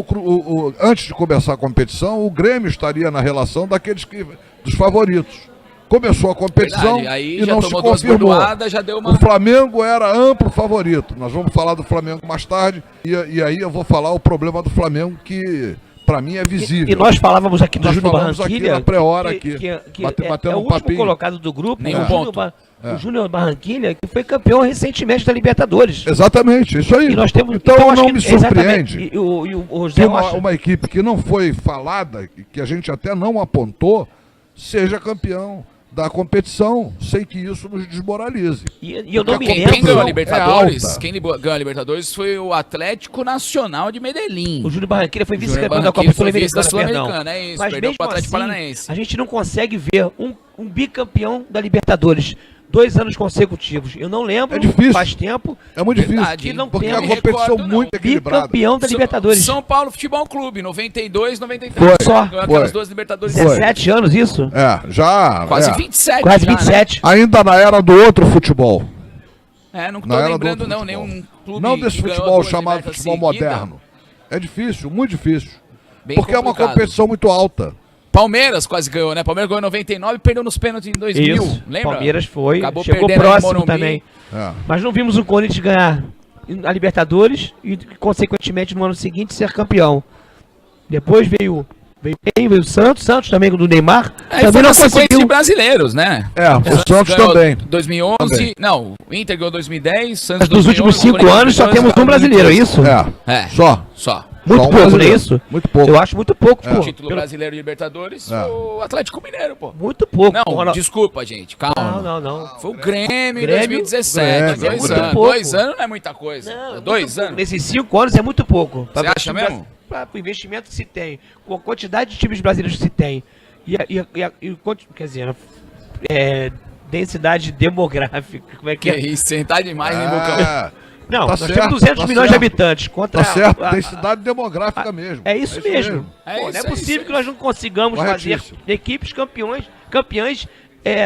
antes de começar a competição, o Grêmio estaria na relação dos favoritos. Começou a competição aí e já não se tomou 2 confirmou. bordoadas, já deu uma... O Flamengo era amplo favorito. Nós vamos falar do Flamengo mais tarde e aí eu vou falar o problema do Flamengo que para mim é visível. E nós falávamos aqui do Nós Júnior falamos Barranquilha, aqui na pré-hora é batendo o um último papinho. colocado do grupo, Nenhum ponto. O Júnior Barranquilha, que foi campeão recentemente da Libertadores. Exatamente, isso aí. E nós temos, então acho não que- me surpreende exatamente. E o que José Rocha, uma equipe que não foi falada, que a gente até não apontou, seja campeão da competição, sem que isso nos desmoralize. e eu não me Porque Quem lembro. ganhou a é Libertadores? alta. Quem ganhou a Libertadores foi o Atlético Nacional de Medellín. O Júnior Barranquilla foi Júnior vice-campeão da Barranquilla Copa foi vice da Sul-Americana, Sul-Americana, perdão. é isso, Mas perdeu mesmo pro Atlético assim, Paranaense. a gente não consegue ver um bicampeão da Libertadores 2 anos consecutivos. Eu não lembro, É difícil. faz tempo, É muito difícil, Verdade, hein? não porque é tem uma competição recordo, não. muito equilibrada. bicampeão da Libertadores. São Paulo Futebol Clube, 92, 93. Foi, Só. Ganhou aquelas foi. 2 Libertadores. 17 anos isso? Já. Quase é. 27 Quase já, né? 27. Ainda na era do outro futebol. Não tô Na era do lembrando outro não, futebol. nenhum clube Não desse que ganhou futebol 2 chamado Libertas futebol seguida. moderno. É difícil, muito difícil. Bem Porque é uma complicado. competição muito alta. Palmeiras quase ganhou, né? Palmeiras ganhou em 99 e perdeu nos pênaltis em 2000. Isso. Lembra? Palmeiras foi, Acabou chegou perdendo no próximo Morumbi. também. É. Mas não vimos o Corinthians ganhar a Libertadores e, consequentemente, no ano seguinte ser campeão. Depois veio o Santos também do Neymar. Aí também foi não na sequência de conseguiu. brasileiros, né? O Santos ganhou também. 2011, Também. não, o Inter ganhou 2010, Santos Mas dos 2011, últimos 5 Corinthians anos só 2012, temos um brasileiro, é isso? É. Só. Muito Só um pouco, não é brasileiro. isso? Muito pouco. Eu acho muito pouco, O pô. título Pelo- brasileiro de Libertadores, É. o Atlético Mineiro, pô. Muito pouco. Não, Ronaldo. desculpa, gente, calma. Não. Foi o Grêmio em Grêmio, 2017, Grêmio, 2 é anos. pouco. 2 anos não é muita coisa. Não, é 2 muito pouco. anos. Nesses 5 anos é muito pouco. Você acha mesmo? Para o investimento que se tem, com a quantidade de times brasileiros que se tem, quer dizer, densidade demográfica, como é que Que é? isso, sentar demais, hein, Bucão? Não, Tá nós certo, temos 200 tá milhões de certo. habitantes. Contra Tá certo, a- densidade demográfica mesmo. É isso mesmo. É Pô, isso, não é é possível isso. que nós não consigamos fazer Corretíssimo. equipes campeãs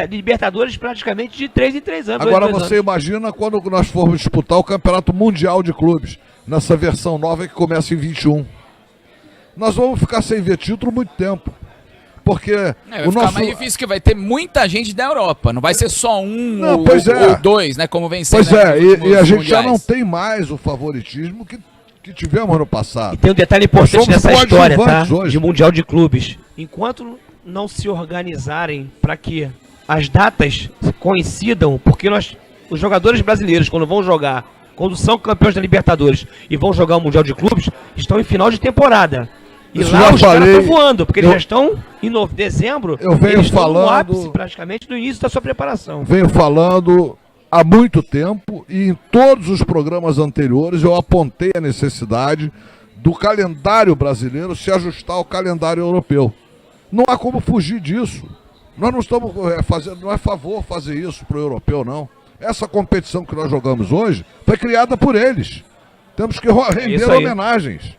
de Libertadores praticamente de 3 em 3 anos. Agora 2 você imagina quando nós formos disputar o Campeonato Mundial de Clubes, nessa versão nova que começa em 21. Nós vamos ficar sem ver título muito tempo. Porque Vai o ficar nosso... mais difícil que vai ter muita gente da Europa. Não vai ser só um Não, ou, pois é. ou 2, né? Como vem sendo. Pois é, nos e últimos a gente já não mundiais. tem mais o favoritismo que tivemos no E passado. tem um detalhe importante Nós somos nessa história, tá? coadjuvantes hoje. De Mundial de Clubes. Enquanto não se organizarem para que as datas coincidam, porque os jogadores brasileiros, quando são campeões da Libertadores e vão jogar o Mundial de Clubes, estão em final de temporada. E Isso lá já os caras falei. estão voando, porque eles Eu- já estão em dezembro, Eu venho eles estão no falando- ápice praticamente do início da sua preparação. Venho falando há muito tempo e em todos os programas anteriores eu apontei a necessidade do calendário brasileiro se ajustar ao calendário europeu. Não há como fugir disso. Nós não estamos fazendo, não é favor fazer isso para o europeu, não. Essa competição que nós jogamos hoje foi criada por eles. Temos que render homenagens.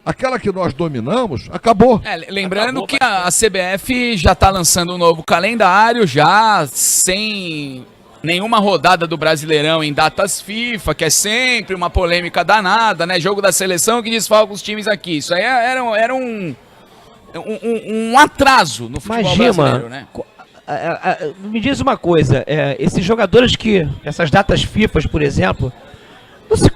Aquela que nós dominamos, acabou. Lembrando que a CBF já está lançando um novo calendário, já sem nenhuma rodada do Brasileirão em datas FIFA, que é sempre uma polêmica danada, né? Jogo da seleção que desfalca os times aqui. Isso aí era um atraso no futebol brasileiro, né? Me diz uma coisa, esses jogadores essas datas FIFA, por exemplo,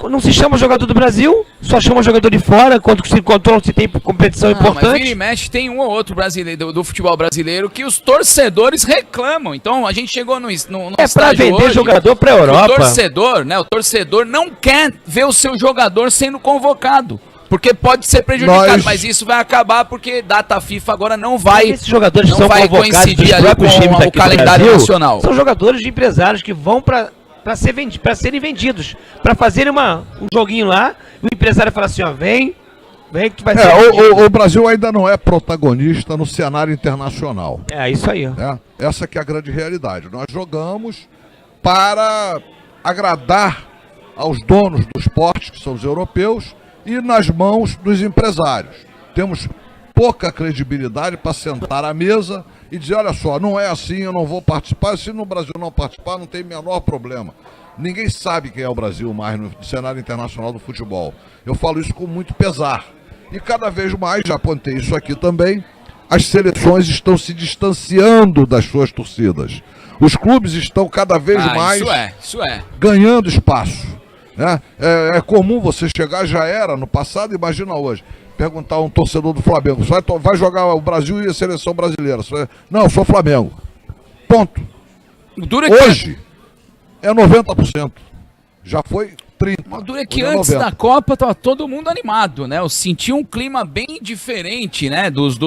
não se chama jogador do Brasil, só chama jogador de fora, quando se tem competição importante. Mas vira e mexe, tem um ou outro brasileiro, do futebol brasileiro que os torcedores reclamam. Então a gente chegou no pra vender hoje, jogador pra Europa. O torcedor não quer ver o seu jogador sendo convocado. Porque pode ser prejudicado, mas isso vai acabar porque data FIFA agora não vai, esses jogadores não são vai coincidir ali com o calendário Brasil, nacional. São jogadores de empresários que vão para serem vendidos, para fazerem um joguinho lá, e o empresário fala assim, ó, vem que tu vai ser o Brasil ainda não é protagonista no cenário internacional. É isso aí. Essa que é a grande realidade. Nós jogamos para agradar aos donos do esporte, que são os europeus, e nas mãos dos empresários. Temos pouca credibilidade para sentar à mesa e dizer, olha só, não é assim, eu não vou participar. Se no Brasil não participar, não tem menor problema. Ninguém sabe quem é o Brasil mais no cenário internacional do futebol. Eu falo isso com muito pesar. E cada vez mais, já apontei isso aqui também, as seleções estão se distanciando das suas torcidas. Os clubes estão cada vez mais ganhando espaço. É comum você chegar, já era no passado, imagina hoje, perguntar a um torcedor do Flamengo, vai jogar o Brasil e a seleção brasileira? Não, eu sou Flamengo. Ponto. Hoje é 90%. Já foi 30%. O duro é que antes da Copa tava todo mundo animado, né? Eu senti um clima bem diferente, né? Dos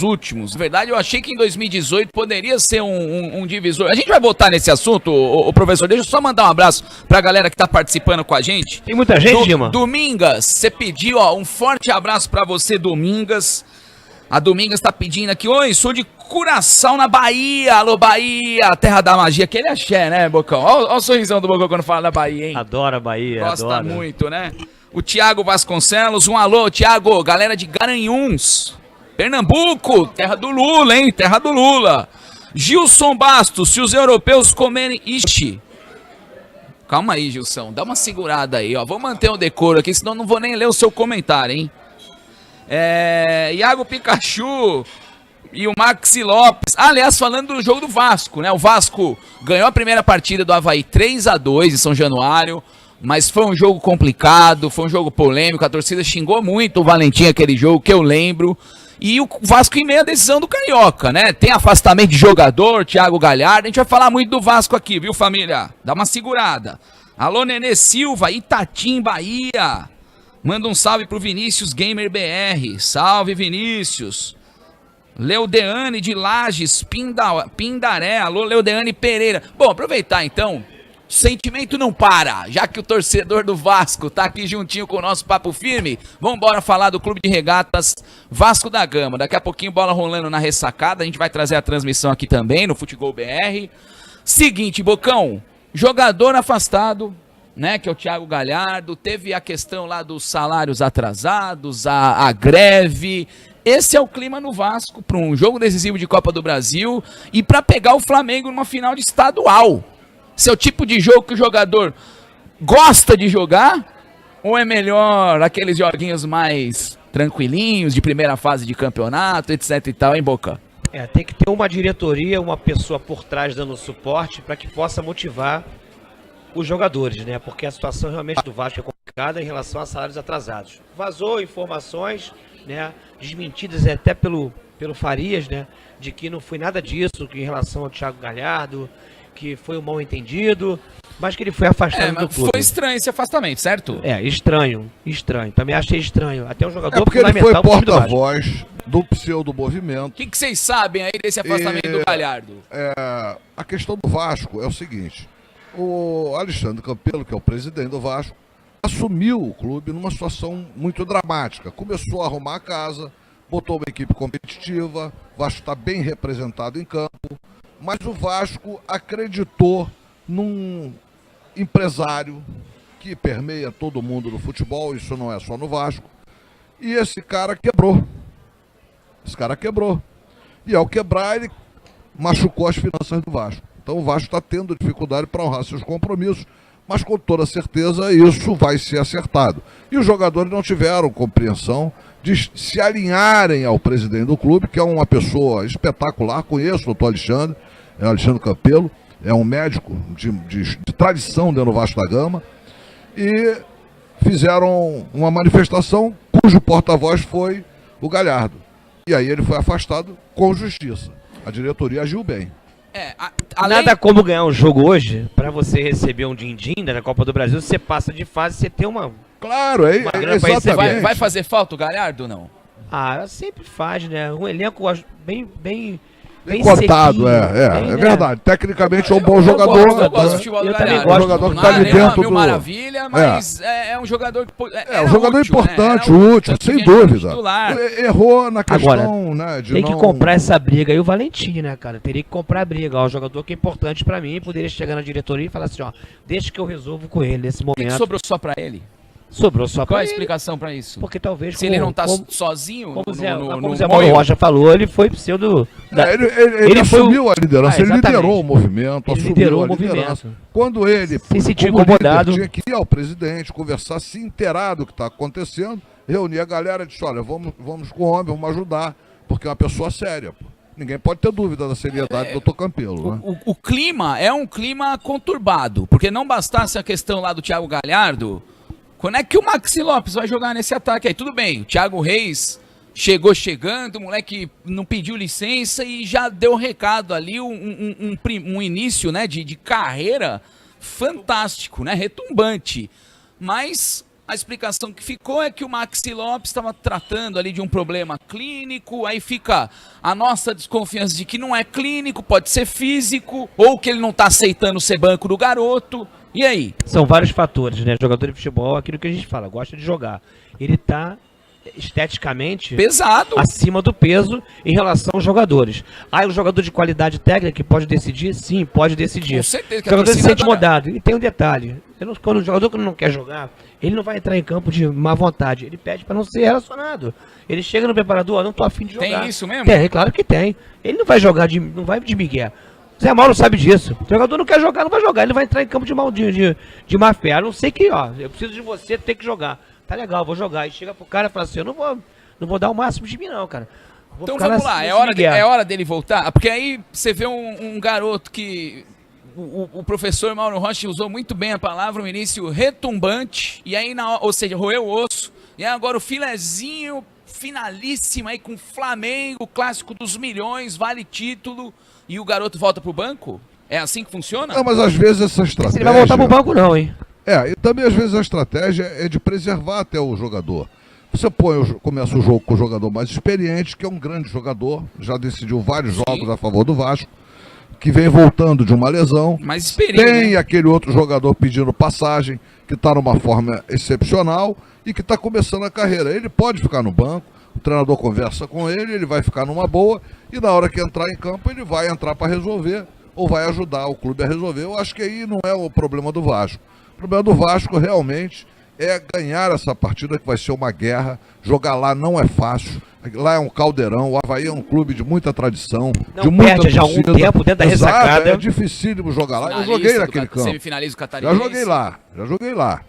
últimos. Na verdade, eu achei que em 2018 poderia ser um divisor. A gente vai voltar nesse assunto, o professor. Deixa eu só mandar um abraço pra galera que tá participando com a gente. Tem muita gente, Dima? Domingas, você pediu, um forte abraço pra você, Domingas. A Domingas tá pedindo aqui, oi, sou de Curaçao, na Bahia. Alô, Bahia, terra da magia. Aquele axé, né, Bocão? Olha o sorrisão do Bocão quando fala da Bahia, hein? Adora a Bahia, Gosta muito, né? O Thiago Vasconcelos, um alô, Thiago, galera de Garanhuns, Pernambuco, terra do Lula, hein? Terra do Lula. Gilson Bastos, se os europeus comerem... Ixi. Calma aí, Gilson, dá uma segurada aí, ó. Vou manter o decoro aqui, senão não vou nem ler o seu comentário, hein? Iago Pikachu e o Maxi Lopes. Aliás, falando do jogo do Vasco, né? O Vasco ganhou a primeira partida do Avaí 3-2 em São Januário, mas foi um jogo complicado, foi um jogo polêmico, a torcida xingou muito o Valentim aquele jogo, que eu lembro. E o Vasco em meia decisão do Carioca, né? Tem afastamento de jogador, Thiago Galhardo. A gente vai falar muito do Vasco aqui, viu, família? Dá uma segurada. Alô, Nenê Silva, Itatim, Bahia. Manda um salve pro Vinícius Gamer BR. Salve, Vinícius. Leudeane de Lages, Pindaré. Alô, Leudeane Pereira. Bom, aproveitar então. O sentimento não para. Já que o torcedor do Vasco tá aqui juntinho com o nosso Papo Firme, vamos embora falar do Clube de Regatas Vasco da Gama. Daqui a pouquinho, bola rolando na ressacada. A gente vai trazer a transmissão aqui também no Futebol BR. Seguinte, Bocão. Jogador afastado, né, que é o Thiago Galhardo, teve a questão lá dos salários atrasados, a greve. Esse é o clima no Vasco para um jogo decisivo de Copa do Brasil e para pegar o Flamengo numa final de estadual. Esse é o tipo de jogo que o jogador gosta de jogar ou é melhor aqueles joguinhos mais tranquilinhos, de primeira fase de campeonato, etc e tal, hein, Boca? Tem que ter uma diretoria, uma pessoa por trás dando suporte para que possa motivar os jogadores, né? Porque a situação realmente do Vasco é complicada em relação a salários atrasados. Vazou informações, né? Desmentidas até pelo Farias, né? De que não foi nada disso em relação ao Thiago Galhardo, que foi um mal entendido, mas que ele foi afastado do clube. Foi estranho esse afastamento, certo? Estranho. Também achei estranho. Até um jogador porque ele foi porta-voz do pseudo-movimento. O que vocês sabem aí desse afastamento do Galhardo? A questão do Vasco é o seguinte. O Alexandre Campelo, que é o presidente do Vasco, assumiu o clube numa situação muito dramática. Começou a arrumar a casa, botou uma equipe competitiva, o Vasco está bem representado em campo, mas o Vasco acreditou num empresário que permeia todo mundo do futebol, isso não é só no Vasco, e esse cara quebrou. E ao quebrar, ele machucou as finanças do Vasco. Então o Vasco está tendo dificuldade para honrar seus compromissos, mas com toda certeza isso vai ser acertado. E os jogadores não tiveram compreensão de se alinharem ao presidente do clube, que é uma pessoa espetacular, conheço o doutor Alexandre, é Alexandre Campelo, é um médico de tradição dentro do Vasco da Gama, e fizeram uma manifestação cujo porta-voz foi o Galhardo. E aí ele foi afastado com justiça. A diretoria agiu bem. Nada como ganhar um jogo hoje, para você receber um din-din na Copa do Brasil, você passa de fase, você tem uma... Claro, exatamente. Vai fazer falta o Galhardo ou não? Sempre faz, né? Um elenco bem cotado, é verdade. Tecnicamente é um bom jogador. Eu gosto do futebol do Galhardo. É um jogador que está ali dentro do... maravilha, mas é um jogador... É um jogador útil, importante, útil, sem dúvida. Errou na questão, agora, de tem que comprar essa briga aí o Valentim, né, cara? Teria que comprar a briga. Ó, um jogador que é importante pra mim, poderia chegar na diretoria e falar assim, ó, deixa que eu resolvo com ele nesse momento. Sobrou só pra ele? Sobrou só pra Qual ele. a explicação pra isso? Porque talvez... Se ele não tá sozinho como no o Zé Mauro Rocha falou, ele foi pseudo... Ele assumiu a liderança, ele liderou o movimento, liderou a liderança. Quando ele, se sentiu como incomodado, líder, tinha que ir ao presidente, conversar, se inteirar do que está acontecendo, reunir a galera e disse, olha, vamos com o homem, vamos ajudar, porque é uma pessoa séria, pô. Ninguém pode ter dúvida da seriedade do Dr. Campelo, né? O clima é um clima conturbado, porque não bastasse a questão lá do Thiago Galhardo, quando é que o Maxi Lopes vai jogar nesse ataque aí? Tudo bem, o Thiago Reis chegando, o moleque não pediu licença e já deu recado ali, um início, né, de carreira fantástico, né, retumbante. Mas a explicação que ficou é que o Maxi Lopes estava tratando ali de um problema clínico, aí fica a nossa desconfiança de que não é clínico, pode ser físico, ou que ele não está aceitando ser banco do garoto. E aí? São vários fatores, né? Jogador de futebol, aquilo que a gente fala, gosta de jogar. Ele tá esteticamente pesado, acima do peso em relação aos jogadores. Aí o jogador de qualidade técnica que pode decidir? Sim, pode decidir. Com certeza que o jogador se sente incomodado. E tem um detalhe, quando o jogador que não quer jogar, ele não vai entrar em campo de má vontade, ele pede para não ser relacionado. Ele chega no preparador, não tô afim de jogar. Tem isso mesmo? Tem, claro que tem. Ele não vai jogar, não vai de migué. Zé Mauro sabe disso. O jogador não quer jogar, não vai jogar. Ele vai entrar em campo de má fé. A não ser que, ó, eu preciso de você, tem que jogar. Tá legal, vou jogar. E chega pro cara e fala assim, eu não vou dar o máximo de mim não, cara. Então vamos lá, é hora dele voltar? Porque aí você vê um garoto que... O professor Mauro Rocha usou muito bem a palavra, um início retumbante, e aí, ou seja, roeu o osso, e agora o filezinho finalíssimo aí com o Flamengo, clássico dos milhões, vale título, e o garoto volta pro banco? É assim que funciona? Não, mas às vezes essa estratégia... Ele vai voltar pro banco não, hein? E também às vezes a estratégia é de preservar até o jogador. Você começa o jogo com o jogador mais experiente, que é um grande jogador, já decidiu vários jogos a favor do Vasco, que vem voltando de uma lesão. Mais experiente, tem, né? Aquele outro jogador pedindo passagem, que está numa forma excepcional e que está começando a carreira. Ele pode ficar no banco, o treinador conversa com ele, ele vai ficar numa boa e na hora que entrar em campo ele vai entrar para resolver ou vai ajudar o clube a resolver. Eu acho que aí não é o problema do Vasco. O problema do Vasco realmente é ganhar essa partida, que vai ser uma guerra. Jogar lá não é fácil. Lá é um caldeirão. O Avaí é um clube de muita tradição, de muita torcida. Já há algum tempo dentro da ressacada. É dificílimo jogar lá. Eu joguei naquele campo. Semifinalista catarinense. Já joguei lá.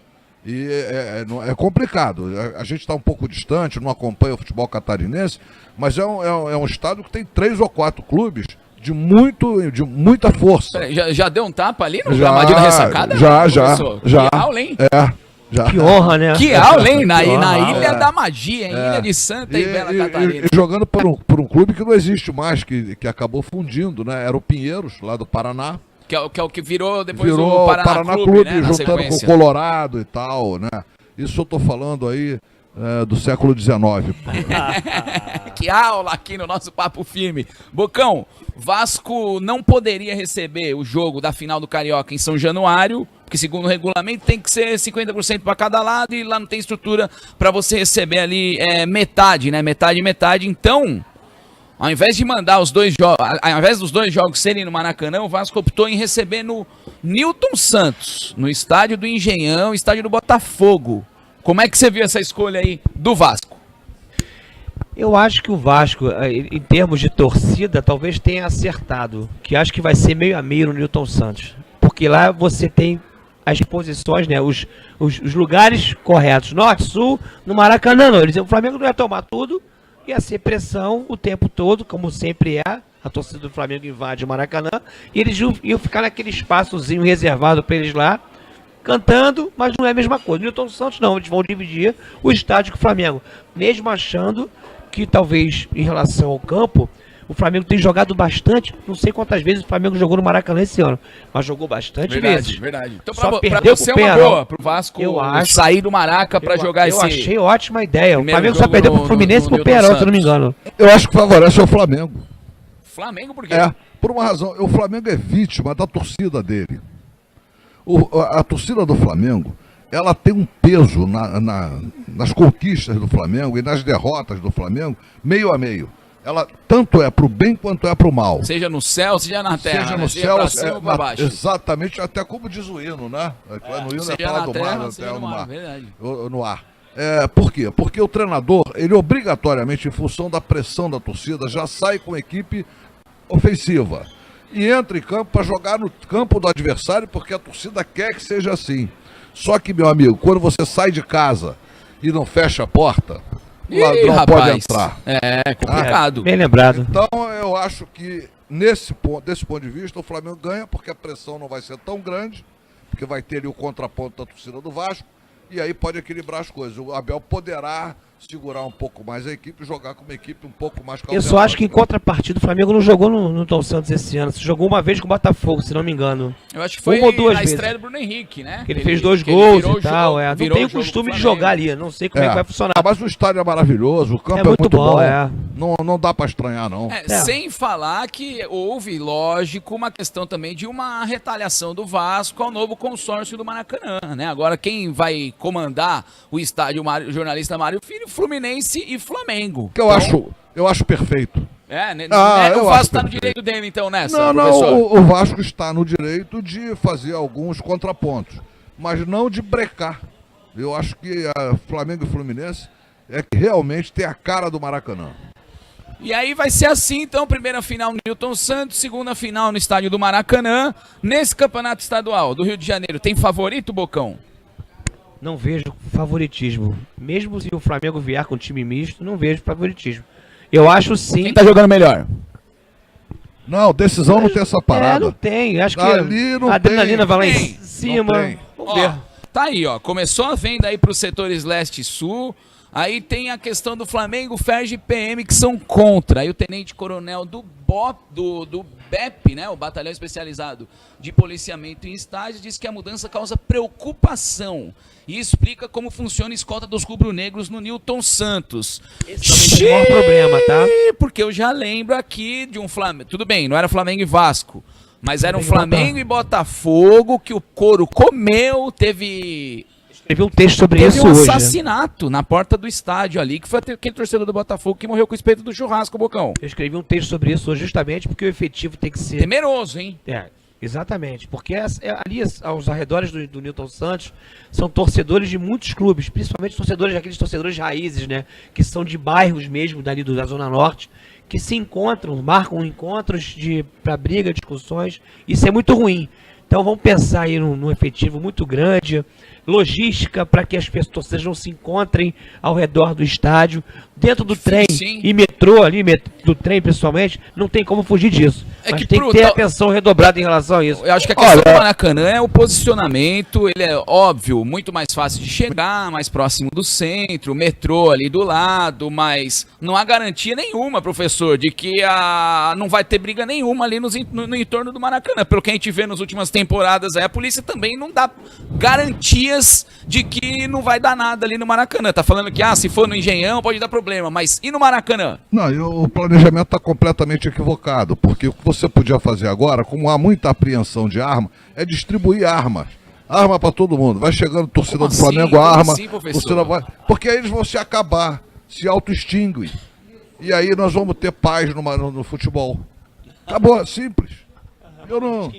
E é complicado. A gente está um pouco distante, não acompanha o futebol catarinense, mas é um estado que tem 3 ou 4 clubes de muita força. Peraí, já deu um tapa ali no gramadinho da ressacada? Já. Que aula, hein? Já. Que honra, né? Que aula, hein? Na Ilha da Magia, hein? Ilha de Santa e Bela Catarina. E jogando por um clube que não existe mais, que acabou fundindo, né? Era o Pinheiros, lá do Paraná. Que é o que virou depois o Paraná Clube, né? Juntando com o Colorado e tal, né? Isso eu tô falando aí do século XIX. Que aula aqui no nosso Papo Firme. Bocão, Vasco não poderia receber o jogo da final do Carioca em São Januário, Porque segundo o regulamento tem que ser 50% para cada lado e lá não tem estrutura para você receber ali metade, né? Metade, metade. Então, ao invés de mandar os dois jogos, ao invés dos dois jogos serem no Maracanã, o Vasco optou em receber no Newton Santos, no estádio do Engenhão, estádio do Botafogo. Como é que você viu essa escolha aí do Vasco? Eu acho que o Vasco, em termos de torcida, talvez tenha acertado. Que acho que vai ser meio a meio no Newton Santos. Porque lá você tem as posições, né? Os lugares corretos. Norte, Sul, no Maracanã não. O Flamengo não ia tomar tudo. Ia ser pressão o tempo todo, como sempre é. A torcida do Flamengo invade o Maracanã. E eles iam ficar naquele espaçozinho reservado para eles lá, cantando, mas não é a mesma coisa. Newton Santos não, eles vão dividir o estádio com o Flamengo. Mesmo achando que talvez em relação ao campo, o Flamengo tem jogado bastante, não sei quantas vezes o Flamengo jogou no Maracanã esse ano, mas jogou bastante vezes. Verdade. Então Só pra perdeu você é pro uma Penharol. boa pro Vasco Eu acho. sair do Maraca pra jogar Eu esse... achei ótima ideia. O primeiro Flamengo só jogo perdeu pro no Fluminense e pro Newton Penharol, se eu não me Santos. engano. Eu acho que favorece o Flamengo. Flamengo por quê? Por uma razão. O Flamengo é vítima da torcida dele. A torcida do Flamengo, ela tem um peso nas conquistas do Flamengo e nas derrotas do Flamengo, meio a meio. Ela tanto é pro bem quanto é pro mal. Seja no céu, seja na terra, Seja né? no Seja céu, pra cima ou pra baixo. exatamente, até como diz o hino, né? No hino seja falar na do terra, mar, seja até no no mar, mar. verdade. No ar. Por quê? Porque o treinador, ele obrigatoriamente, em função da pressão da torcida, já sai com a equipe ofensiva. E entra em campo para jogar no campo do adversário, porque a torcida quer que seja assim. Só que, meu amigo, quando você sai de casa e não fecha a porta, o ladrão pode entrar. É complicado. Bem lembrado. Então, eu acho que, desse ponto de vista, o Flamengo ganha, porque a pressão não vai ser tão grande, porque vai ter ali o contraponto da torcida do Vasco, e aí pode equilibrar as coisas. O Abel poderá segurar um pouco mais a equipe e jogar com uma equipe um pouco mais Eu só acho que em contrapartida o Flamengo não jogou no Newton Santos esse ano. Jogou uma vez com o Botafogo, se não me engano. Eu acho que foi uma ou duas na vezes. estreia do Bruno Henrique, né? Que ele fez 2 gols virou e tal. jogo, Não virou tem o jogo costume pro de Flamengo. jogar ali. Não sei como é que vai funcionar. Mas o estádio é maravilhoso, o campo É é muito muito bom, bom. é. Não dá para estranhar, não. Sem falar que houve, lógico, uma questão também de uma retaliação do Vasco ao novo consórcio do Maracanã, né? Agora quem vai comandar o estádio, o jornalista Mário Filho, Fluminense e Flamengo. Que eu acho perfeito. O Vasco está no direito dele, então, nessa, professor? O Vasco está no direito de fazer alguns contrapontos, mas não de brecar. Eu acho que Flamengo e Fluminense é que realmente tem a cara do Maracanã. E aí vai ser assim, então, primeira final no Newton Santos, segunda final no estádio do Maracanã. Nesse campeonato estadual do Rio de Janeiro, tem favorito, Bocão? Não vejo favoritismo. Mesmo se o Flamengo vier com time misto, não vejo favoritismo. Eu acho sim. Quem tá jogando melhor? Não, decisão não tem essa parada. Não tem. Acho que Ali não a adrenalina tem. vai lá em Tem. cima. Não tem. Vamos ver. Tá aí, ó. Começou a venda aí pros setores leste e sul. Aí tem a questão do Flamengo, Ferg e PM que são contra. Aí o tenente-coronel do BEP, né, o Batalhão Especializado de Policiamento em Estágios, diz que a mudança causa preocupação e explica como funciona a escolta dos rubro-negros no Newton Santos. Esse é o maior problema, tá? Porque eu já lembro aqui de um Flamengo. Tudo bem, não era Flamengo e Vasco, mas era um Flamengo e Botafogo que o couro comeu, teve Escrevi um texto sobre Teve isso um hoje. assassinato na porta do estádio ali, que foi aquele torcedor do Botafogo que morreu com o espeto do churrasco, Bocão. Eu escrevi um texto sobre isso hoje justamente porque o efetivo tem que ser... Temeroso, hein? Exatamente, porque ali aos arredores do Newton Santos são torcedores de muitos clubes, principalmente aqueles torcedores raízes, né, que são de bairros mesmo dali da Zona Norte, que se encontram, marcam encontros para briga, discussões. Isso é muito ruim. Então vamos pensar aí num efetivo muito grande, logística para que as pessoas não se encontrem ao redor do estádio, dentro do trem e metrô ali, do trem principalmente, não tem como fugir disso. Mas tem que ter atenção redobrada em relação a isso. Eu acho que a questão do Maracanã é o posicionamento, ele é óbvio, muito mais fácil de chegar, mais próximo do centro, o metrô ali do lado, mas não há garantia nenhuma, professor, de que não vai ter briga nenhuma ali no entorno do Maracanã. Pelo que a gente vê nas últimas temporadas, a polícia também não dá garantias de que não vai dar nada ali no Maracanã. Tá falando que, se for no Engenhão pode dar problema, mas e no Maracanã? Não, o planejamento está completamente equivocado, porque o que você podia fazer agora, como há muita apreensão de arma, é distribuir armas. Arma pra todo mundo. Vai chegando torcida Como do assim? Flamengo, Como arma. assim, professor? Torcida vai... Porque aí eles vão se acabar, se auto-extinguem. E aí nós vamos ter paz no futebol. Acabou, simples. Eu não...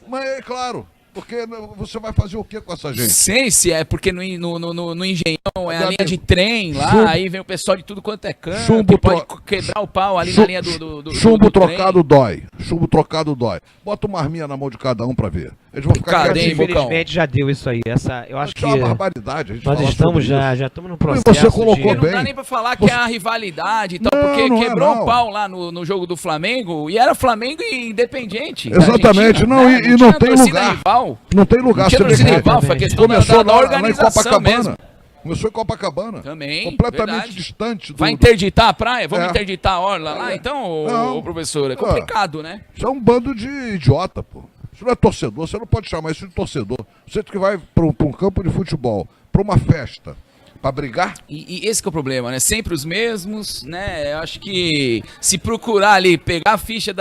Mas é claro, porque você vai fazer o que com essa gente? Sei se é porque no Engenhão é a Meu linha de amigo, trem lá, chumbo- aí vem o pessoal de tudo quanto é canto, chumbo que pode tro- quebrar o pau ali Chu- na linha do Chumbo do trocado trem. dói. Chumbo trocado dói. Bota uma arminha na mão de cada um pra ver. Eles vão ficar Cadê, quietinhos. Bocão? Infelizmente já deu isso aí. Eu acho Isso que é uma barbaridade. A gente nós falar estamos sobre isso. já estamos no E processo. você colocou Não bem. dá nem pra falar que é a rivalidade e tal, Não, porque não é, quebrou não. o pau lá no jogo do Flamengo e era Flamengo e Independente. da Exatamente, Argentina, não, né? e não tinha tem torcida lugar. rival. Não tem lugar Não tinha se ele torcida quer. rival, foi a questão Começou da lá em organização Copacabana. mesmo. Começou em Copacabana. Também, Completamente verdade. distante do. Vai interditar a praia? Vamos É. interditar a orla lá? Então, Não. ô, professor, é complicado, né? Isso é um bando de idiota, pô. Isso não é torcedor, você não pode chamar isso de torcedor. Você que vai para um campo de futebol, para uma festa, para brigar, E esse que é o problema, né? Sempre os mesmos, né? Eu acho que se procurar ali, pegar a ficha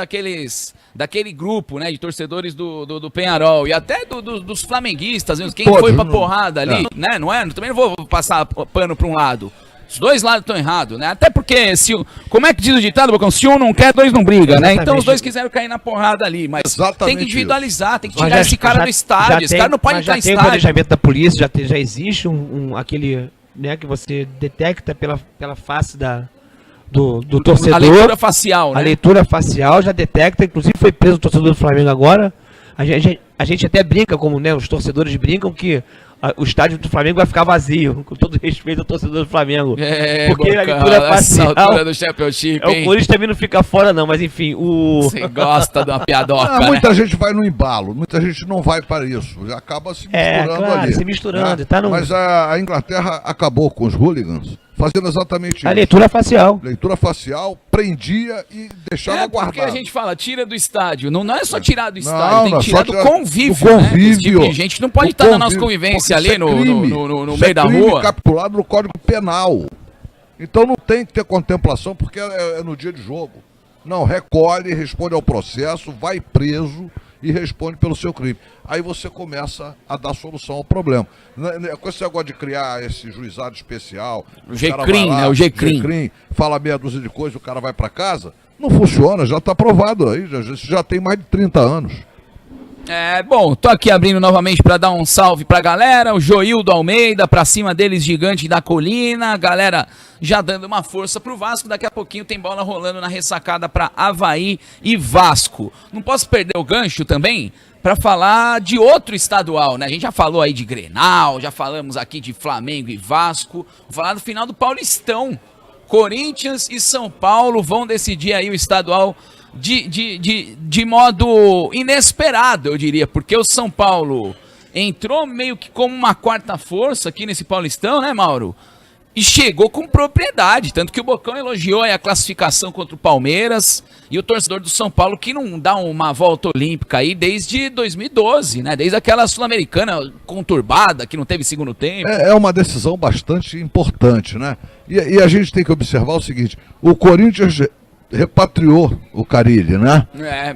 daquele grupo, né? De torcedores do Peñarol e até dos flamenguistas, mesmo, quem Todos, foi pra não- porrada ali, né? Não é? Também não vou passar pano pra um lado. Os dois lados estão errados, né? Até porque, como é que diz o ditado, Bocão? Se um não quer, dois não briga, né? Então Exatamente. os dois quiseram cair na porrada ali, mas Exatamente tem que individualizar, tem que Mas tirar esse cara do estádio. Esse cara não pode já entrar em tem o estádio. planejamento da polícia, já existe aquele, né, que você detecta pela face do torcedor. A leitura facial, A né? leitura facial já detecta, inclusive foi preso o torcedor do Flamengo agora. A gente até brinca, como, né, os torcedores brincam que o estádio do Flamengo vai ficar vazio, com todo respeito ao torcedor do Flamengo. É, Porque a Bocão, leitura essa facial altura do Championship, o hein? Corinthians também não fica fora não, mas enfim, Você gosta de uma piadoca, né? muita gente vai no embalo, muita gente não vai para isso. Acaba se misturando claro, ali. se misturando, né? tá no- Mas a Inglaterra acabou com os hooligans, fazendo exatamente a isso. leitura facial. Leitura facial, prendia e deixava É porque guardado. a gente fala, tira do estádio. Não é só tirar do estádio, Não, tem não é que só tirar do tirar convívio, do né? Esse convívio. tipo de gente não pode Do estar na nossa convívio, convivência porque ali isso é crime. no Isso meio é da crime rua. capitulado no Código Penal. Então não tem que ter contemplação porque é no dia de jogo. Não, recolhe, responde ao processo, vai preso e responde pelo seu crime. Aí você começa a dar solução ao problema. Com esse negócio de criar esse juizado especial, O cara vai G-Crim, lá, né? O G-Crim. fala meia dúzia de coisa, o cara vai para casa. Não funciona, já está provado aí, já tem mais de 30 anos. Bom, tô aqui abrindo novamente para dar um salve pra galera, o Joildo Almeida, pra cima deles, Gigante da Colina, a galera já dando uma força pro Vasco, daqui a pouquinho tem bola rolando na ressacada pra Avaí e Vasco. Não posso perder o gancho também para falar de outro estadual, né? A gente já falou aí de Grenal, já falamos aqui de Flamengo e Vasco, vou falar do final do Paulistão. Corinthians e São Paulo vão decidir aí o estadual de modo inesperado, eu diria, porque o São Paulo entrou meio que como uma quarta força aqui nesse Paulistão, né, Mauro? E chegou com propriedade, tanto que o Bocão elogiou aí a classificação contra o Palmeiras e o torcedor do São Paulo que não dá uma volta olímpica aí desde 2012, né? Desde aquela Sul-Americana conturbada que não teve segundo tempo. É uma decisão bastante importante, né? E a gente tem que observar o seguinte: o Corinthians repatriou o Carille, né?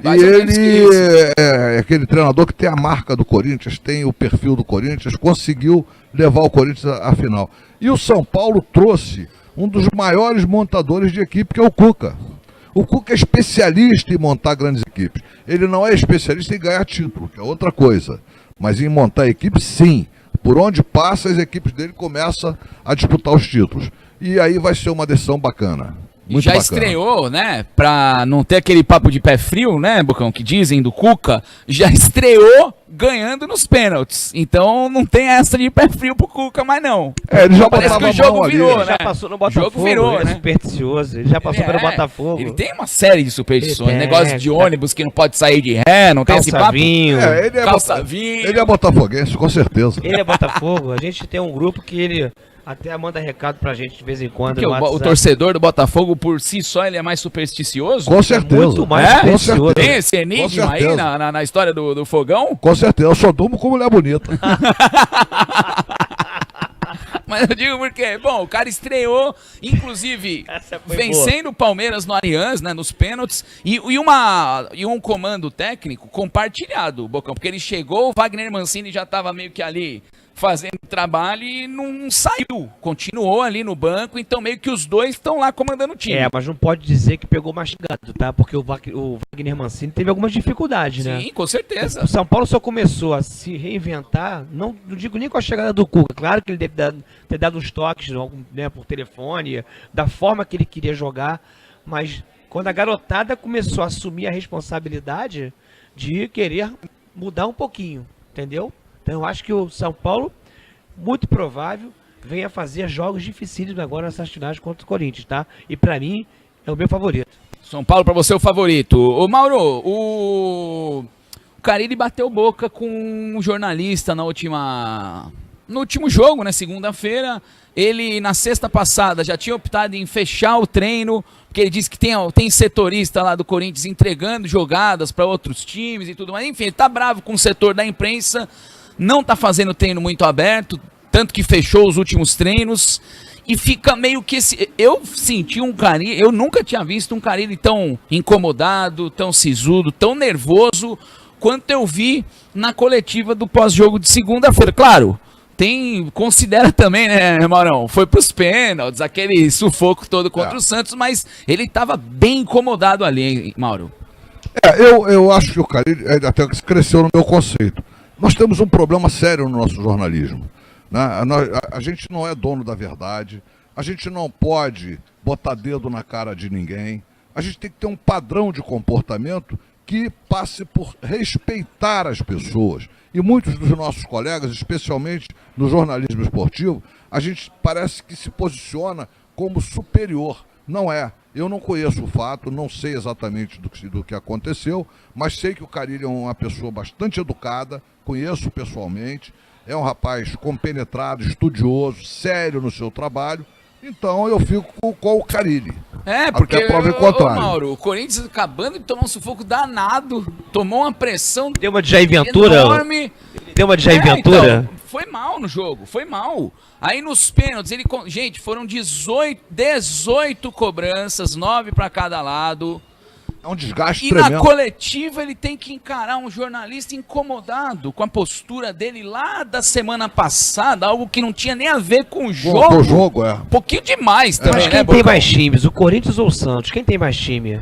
Mais E ou menos que ele isso. é aquele treinador que tem a marca do Corinthians, tem o perfil do Corinthians, conseguiu levar o Corinthians à final. E o São Paulo trouxe um dos maiores montadores de equipe, que é o Cuca. O Cuca é especialista em montar grandes equipes. Ele não é especialista em ganhar título, que é outra coisa. Mas em montar equipe, sim. Por onde passa, as equipes dele começam a disputar os títulos. E aí vai ser uma decisão bacana. Muito Já bacana. estreou, né? Pra não ter aquele papo de pé frio, né, Bocão, que dizem do Cuca, já estreou ganhando nos pênaltis. Então não tem essa de pé frio pro Cuca, mas não. Ele já Parece botava que o a jogo mão ali. virou, Ele né? já passou no O jogo Botafogo, virou, ele é né? supersticioso, ele já passou pelo Botafogo. Ele tem uma série de superstições. Ele tem, Negócio de tá. ônibus que não pode sair de ré, não tem esse Calça papo. vinho. Ele é, Calça vinho. ele é botafoguense, com certeza. Ele é Botafogo, a gente tem um grupo que ele até manda recado pra gente de vez em quando. Porque no o WhatsApp. torcedor do Botafogo, por si só, ele é mais supersticioso? Com certeza. Muito mais É? supersticioso. Tem esse enigma aí certeza. na história do fogão? Com certeza. Eu só durmo com mulher bonita. Mas Eu digo porque, bom, o cara estreou, inclusive, vencendo o Palmeiras no Allianz, né, nos pênaltis, e um comando técnico compartilhado, Bocão, porque ele chegou, o Wagner Mancini já estava meio que ali fazendo trabalho e não saiu, continuou ali no banco, então meio que os dois estão lá comandando o time. Mas não pode dizer que pegou mastigado, tá? Porque o Wagner Mancini teve algumas dificuldades, né? Sim, com certeza. O São Paulo só começou a se reinventar, não digo nem com a chegada do Cuca, claro que ele deve ter dado uns toques, né, por telefone, da forma que ele queria jogar, mas quando a garotada começou a assumir a responsabilidade de querer mudar um pouquinho, entendeu? Então eu acho que o São Paulo, muito provável, venha fazer jogos dificílimos agora nessas finais contra o Corinthians, tá? E pra mim, é o meu favorito. São Paulo pra você é o favorito. Ô Mauro, o Carille bateu boca com um jornalista no último jogo, né, segunda-feira. Ele, na sexta passada, já tinha optado em fechar o treino, porque ele disse que tem setorista lá do Corinthians entregando jogadas para outros times e tudo mais. Enfim, ele tá bravo com o setor da imprensa, não tá fazendo treino muito aberto, tanto que fechou os últimos treinos. E fica meio que eu senti um Carille, eu nunca tinha visto um Carille tão incomodado, tão sisudo, tão nervoso, quanto eu vi na coletiva do pós-jogo de segunda-feira. Claro, considera também, né, Maurão? Foi pros pênaltis, aquele sufoco todo contra o Santos, mas ele estava bem incomodado ali, hein, Mauro? Eu acho que o Carille até cresceu no meu conceito. Nós temos um problema sério no nosso jornalismo, né? A gente não é dono da verdade, a gente não pode botar dedo na cara de ninguém, a gente tem que ter um padrão de comportamento que passe por respeitar as pessoas. E muitos dos nossos colegas, especialmente no jornalismo esportivo, a gente parece que se posiciona como superior. Não é. Eu não conheço o fato, não sei exatamente do que aconteceu, mas sei que o Carille é uma pessoa bastante educada, conheço pessoalmente, é um rapaz compenetrado, estudioso, sério no seu trabalho. Então eu fico com o Carille. Porque até prova em contrário. Mauro, o Corinthians acabando de tomar um sufoco danado, tomou uma pressão Deu uma de Jair Ventura enorme. Deu uma de Jair Ventura. Então, foi mal no jogo, foi mal. Aí nos pênaltis, gente, foram 18 cobranças, 9 para cada lado. É um desgaste tremendo. E na coletiva ele tem que encarar um jornalista incomodado com a postura dele lá da semana passada, algo que não tinha nem a ver com o jogo. Com o jogo, Um pouquinho demais também, mas quem tem mais times, o Corinthians ou o Santos? Quem tem mais time?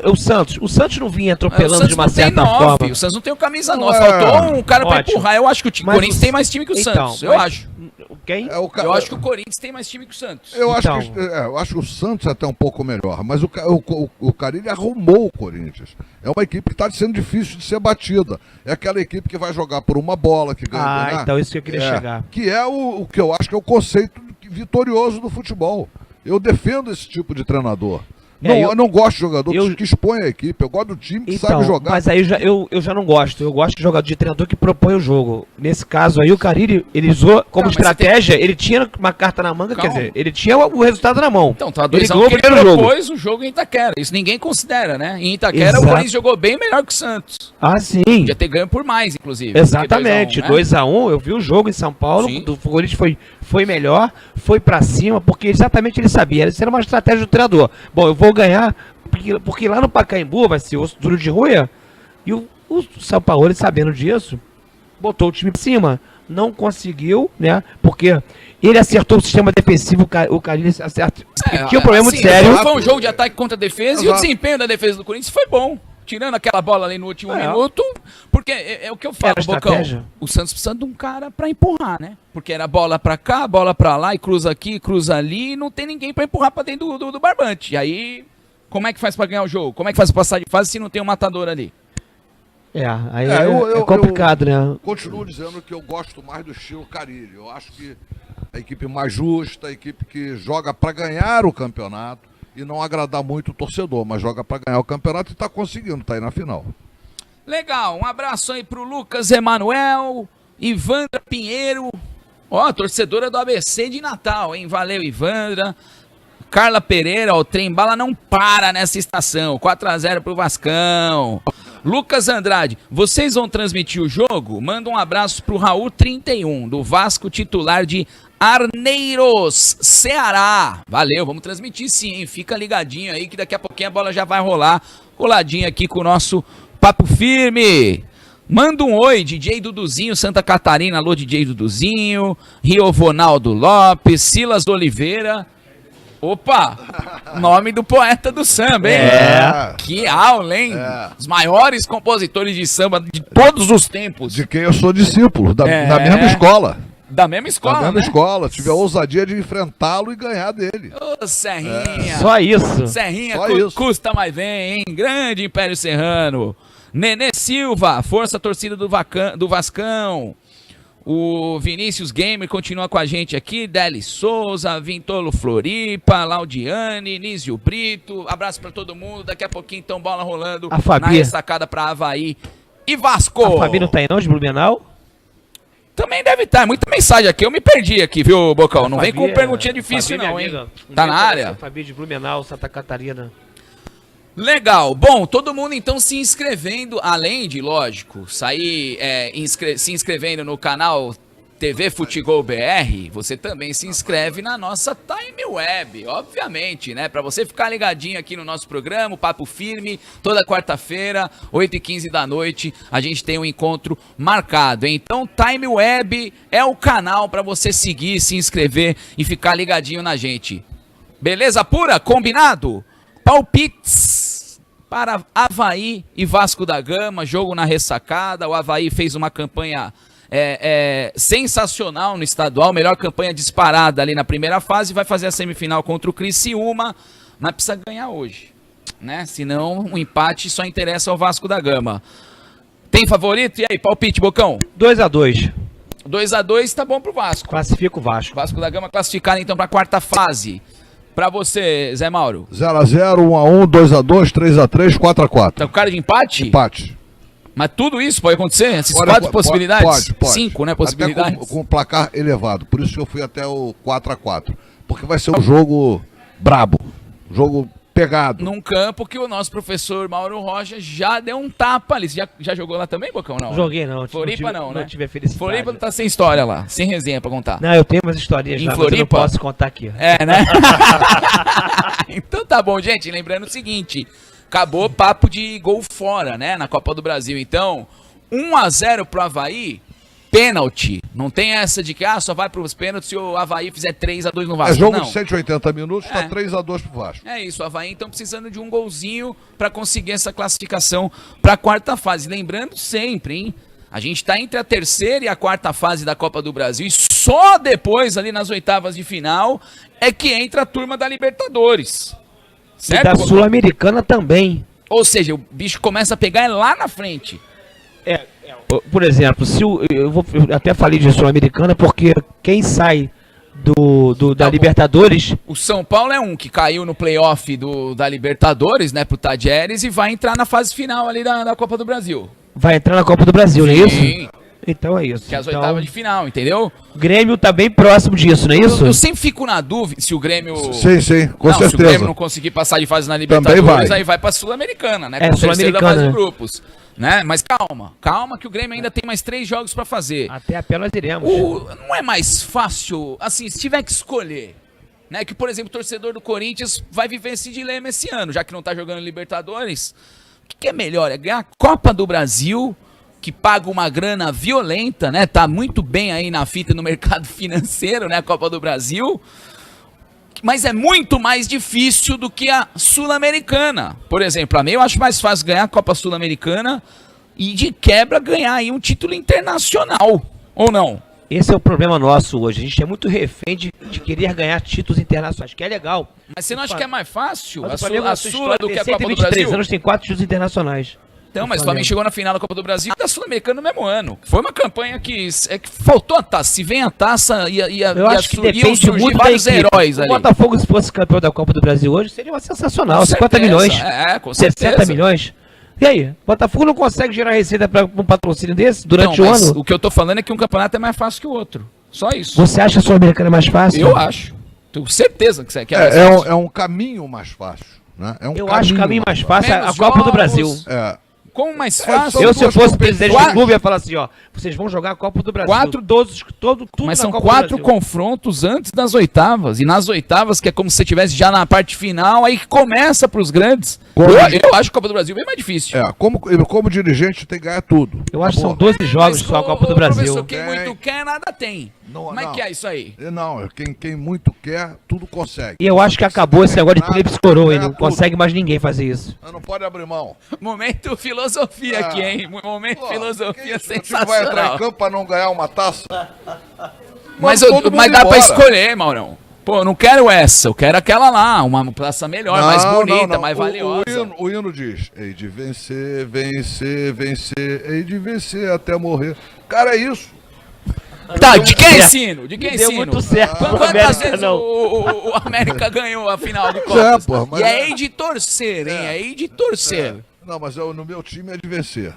O Santos. O Santos não vinha atropelando de uma certa forma. O Santos não tem o camisa 9, faltou um cara pra empurrar. Eu acho que o Corinthians tem mais time que o Santos, eu acho. Quem? Eu acho que o Corinthians tem mais time que o Santos. Eu acho que o Santos é até um pouco melhor, mas o Carille arrumou o Corinthians. É uma equipe que está sendo difícil de ser batida. É aquela equipe que vai jogar por uma bola, que ganha. Então isso que eu queria chegar. Que é o que eu acho que é o conceito vitorioso do futebol. Eu defendo esse tipo de treinador. Eu não gosto de jogador que expõe a equipe, eu gosto do time que sabe jogar. Mas aí eu já não gosto. Eu gosto de jogador de treinador que propõe o jogo. Nesse caso aí, o Carille, ele usou como estratégia, ele tinha uma carta na manga, quer dizer, ele tinha o resultado na mão. Então, tá 2 a 1 que ele propôs o jogo em Itaquera. Isso ninguém considera, né? Em Itaquera, o Corinthians jogou bem melhor que o Santos. Ah, sim. Podia ter ganho por mais, inclusive. Exatamente. 2 a 1, eu vi o jogo em São Paulo, o Corinthians foi melhor, foi pra cima, porque exatamente ele sabia. Essa era uma estratégia do treinador. Bom, eu vou ganhar, porque lá no Pacaembu vai ser osso duro de roer, e o São Paulo, sabendo disso, botou o time pra cima. Não conseguiu, né? Porque ele acertou o sistema defensivo, o Carille acertou. Tinha um problema muito sério. Foi um jogo de ataque contra a defesa, e o desempenho da defesa do Corinthians foi bom. Tirando aquela bola ali no último minuto, porque é o que eu falo, Bocão. O Santos precisa de um cara pra empurrar, né? Porque era bola pra cá, bola pra lá, e cruza aqui, cruza ali, e não tem ninguém pra empurrar pra dentro do barbante. E aí, como é que faz pra ganhar o jogo? Como é que faz pra passar de fase se não tem um matador ali? Aí é complicado, né? Continuo dizendo que eu gosto mais do estilo Carille. Eu acho que a equipe mais justa, a equipe que joga pra ganhar o campeonato, e não agradar muito o torcedor, mas joga para ganhar o campeonato e está conseguindo, está aí na final. Legal, um abraço aí pro Lucas Emanuel, Ivandra Pinheiro, torcedora do ABC de Natal, hein? Valeu, Ivandra. Carla Pereira, o trem bala não para nessa estação, 4 a 0 pro Vascão. Lucas Andrade, vocês vão transmitir o jogo? Manda um abraço pro Raul 31, do Vasco, titular de Arneiros, Ceará. Valeu, vamos transmitir sim, hein? Fica ligadinho aí que daqui a pouquinho a bola já vai rolar. Coladinho aqui com o nosso Papo Firme. Manda um oi, DJ Duduzinho, Santa Catarina. Alô, DJ Duduzinho. Riovonaldo Lopes, Silas Oliveira. Opa, nome do poeta do samba, hein? Que aula, hein? Os maiores compositores de samba de todos os tempos. De quem eu sou discípulo, da mesma escola. Da mesma escola, Da mesma né? escola. Tive a ousadia de enfrentá-lo e ganhar dele. Ô, Serrinha. Só isso. Serrinha Só isso. custa mais bem, hein? Grande Império Serrano. Nenê Silva, força torcida do Vascão. O Vinícius Gamer continua com a gente aqui. Deli Souza, Vintolo Floripa, Laudiane, Nísio Brito. Abraço pra todo mundo. Daqui a pouquinho, então, bola rolando A Fabi. na ressacada pra Havaí e Vasco. A Fabi não tá aí não, de Blumenau? Também deve estar. Muita mensagem aqui. Eu me perdi aqui, viu, Bocão? Não vem com Fabi perguntinha difícil, Fabi, não, hein? minha amiga. Tá na área? A Fabi de Blumenau, Santa Catarina. Legal. Bom, todo mundo então se inscrevendo, além de, lógico, sair se inscrevendo no canal TV Futebol BR, você também se inscreve na nossa Time Web, obviamente, né? Pra você ficar ligadinho aqui no nosso programa, o Papo Firme, toda quarta-feira, 8h15 da noite, a gente tem um encontro marcado. Então, Time Web é o canal pra você seguir, se inscrever e ficar ligadinho na gente. Beleza pura? Combinado? Palpites para Avaí e Vasco da Gama, jogo na ressacada. O Avaí fez uma campanha sensacional no estadual, melhor campanha disparada ali na primeira fase, vai fazer a semifinal contra o Criciúma, mas precisa ganhar hoje, né? Senão o empate só interessa ao Vasco da Gama. Tem favorito? E aí, palpite, Bocão? 2-2. 2-2 tá bom pro Vasco. Classifica o Vasco. Vasco da Gama classificado então pra quarta fase. Pra você, Zé Mauro. 0x0, 1x1, 2x2, 3x3, 4x4. Tá com cara de empate? Empate. Mas tudo isso pode acontecer? Essas Olha, 4 possibilidades? Pode. 5, né, possibilidades? Até com placar elevado. Por isso que eu fui até o 4x4. Porque vai ser um jogo brabo. Jogo pegado. Num campo que o nosso professor Mauro Rocha já deu um tapa ali. Você já jogou lá também, Bocão? Não. Joguei não. Floripa não, né? Não tive a felicidade. Floripa tá sem história lá. Sem resenha pra contar. Não, eu tenho umas historinhas Em lá, mas eu não Floripa? posso contar aqui. É, né? Então tá bom, gente. Lembrando o seguinte. Acabou o papo de gol fora, né? Na Copa do Brasil. Então, 1x0 pro Avaí, pênalti. Não tem essa de que só vai pros pênaltis se o Avaí fizer 3x2 no Vasco. É jogo não. de 180 minutos, tá 3x2 pro Vasco. É isso, o Avaí então precisando de um golzinho pra conseguir essa classificação pra quarta fase. Lembrando sempre, hein? A gente tá entre a terceira e a quarta fase da Copa do Brasil e só depois, ali nas oitavas de final, é que entra a turma da Libertadores. Certo? E da Sul-Americana também. Ou seja, o bicho começa a pegar lá na frente. Por exemplo, eu até falei de Sul-Americana porque quem sai da Libertadores... O São Paulo é um que caiu no playoff da Libertadores, né, pro Tadieres, e vai entrar na fase final ali da Copa do Brasil. Vai entrar na Copa do Brasil, não é isso? Sim, Então é isso. que é as Então, oitavas de final, entendeu? o Grêmio tá bem próximo disso, não é isso? Eu sempre fico na dúvida se o Grêmio... Sim, com Se o Grêmio certeza. não conseguir passar de fase na Também Libertadores, vai. aí vai pra Sul-Americana, né? É, Com o terceiro da Sul-Americana, fase de né? grupos. Né? Mas calma que o Grêmio ainda tem mais 3 jogos pra fazer. Até a pé nós iremos. Não é mais fácil, assim, se tiver que escolher, né? Que, por exemplo, o torcedor do Corinthians vai viver esse dilema esse ano, já que não tá jogando Libertadores. O que é melhor? É ganhar a Copa do Brasil, que paga uma grana violenta, né? Tá muito bem aí na fita no mercado financeiro, né? A Copa do Brasil. Mas é muito mais difícil do que a Sul-Americana. Por exemplo, a mim eu acho mais fácil ganhar a Copa Sul-Americana e de quebra ganhar aí um título internacional, ou não? Esse é o problema nosso hoje. A gente é muito refém de querer ganhar títulos internacionais, que é legal. Mas você não acha que é mais fácil Mas a o Flamengo, Sula do que a Copa do 123 Brasil? anos tem 4 títulos internacionais. Então, mas o Flamengo chegou na final da Copa do Brasil e da Sul-Americana no mesmo ano. Foi uma campanha que faltou a taça. Se vem a taça, Eu acho que iam depende surgir muito da vários equipe. heróis O ali. Botafogo, se fosse campeão da Copa do Brasil hoje, seria uma sensacional. Com 50 certeza, milhões. com 60 certeza. milhões. E aí? O Botafogo não consegue gerar receita para um patrocínio desse durante Não, o mas ano? o que eu tô falando é que um campeonato é mais fácil que o outro. Só isso. Você acha a Sul-Americana mais fácil? Eu acho. Tenho certeza que você quer. É um caminho mais fácil. Né? É um Eu acho o caminho mais fácil é a Menos Copa do jogos. Brasil. Como mais fácil? Eu, se eu fosse presidente do Quatro- clube, ia falar assim, ó, vocês vão jogar a Copa do Brasil. Quatro- Tudo Mas na são Copa do 4 Brasil. confrontos antes das oitavas. E nas oitavas, que é como se você estivesse já na parte final, aí que começa pros grandes. Como- Eu acho que a Copa do Brasil é bem mais difícil. Como dirigente tem que ganhar tudo. Eu acho que são Acabou. 12 jogos só a Copa do Brasil. Professor, quem Tem. muito quer, nada tem. Não, Como é não. que é isso aí? Não, quem muito quer, tudo consegue. E eu acho que acabou esse negócio de Nada, Felipe Coroa, hein? Não tudo. consegue mais ninguém fazer isso. Não pode abrir mão. Momento filosofia aqui, hein? Momento Pô, filosofia que isso? O time vai entrar em sensacional. campo pra não ganhar uma taça? Mas, Manda todo mundo mas dá pra embora. escolher, Maurão. Pô, eu não quero essa, eu quero aquela lá, uma praça melhor, mais bonita, mais valiosa. O hino diz: hei de vencer, vencer, vencer, hei de vencer até morrer. Cara, é isso. Tá, de quem é certo. esse hino? De quem é Deu esse hino? muito certo. Quantas América, vezes não. o América ganhou a final de Copas? pô, mas E é é- aí de torcer, hein? É aí de torcer. Não, mas no meu time é de vencer.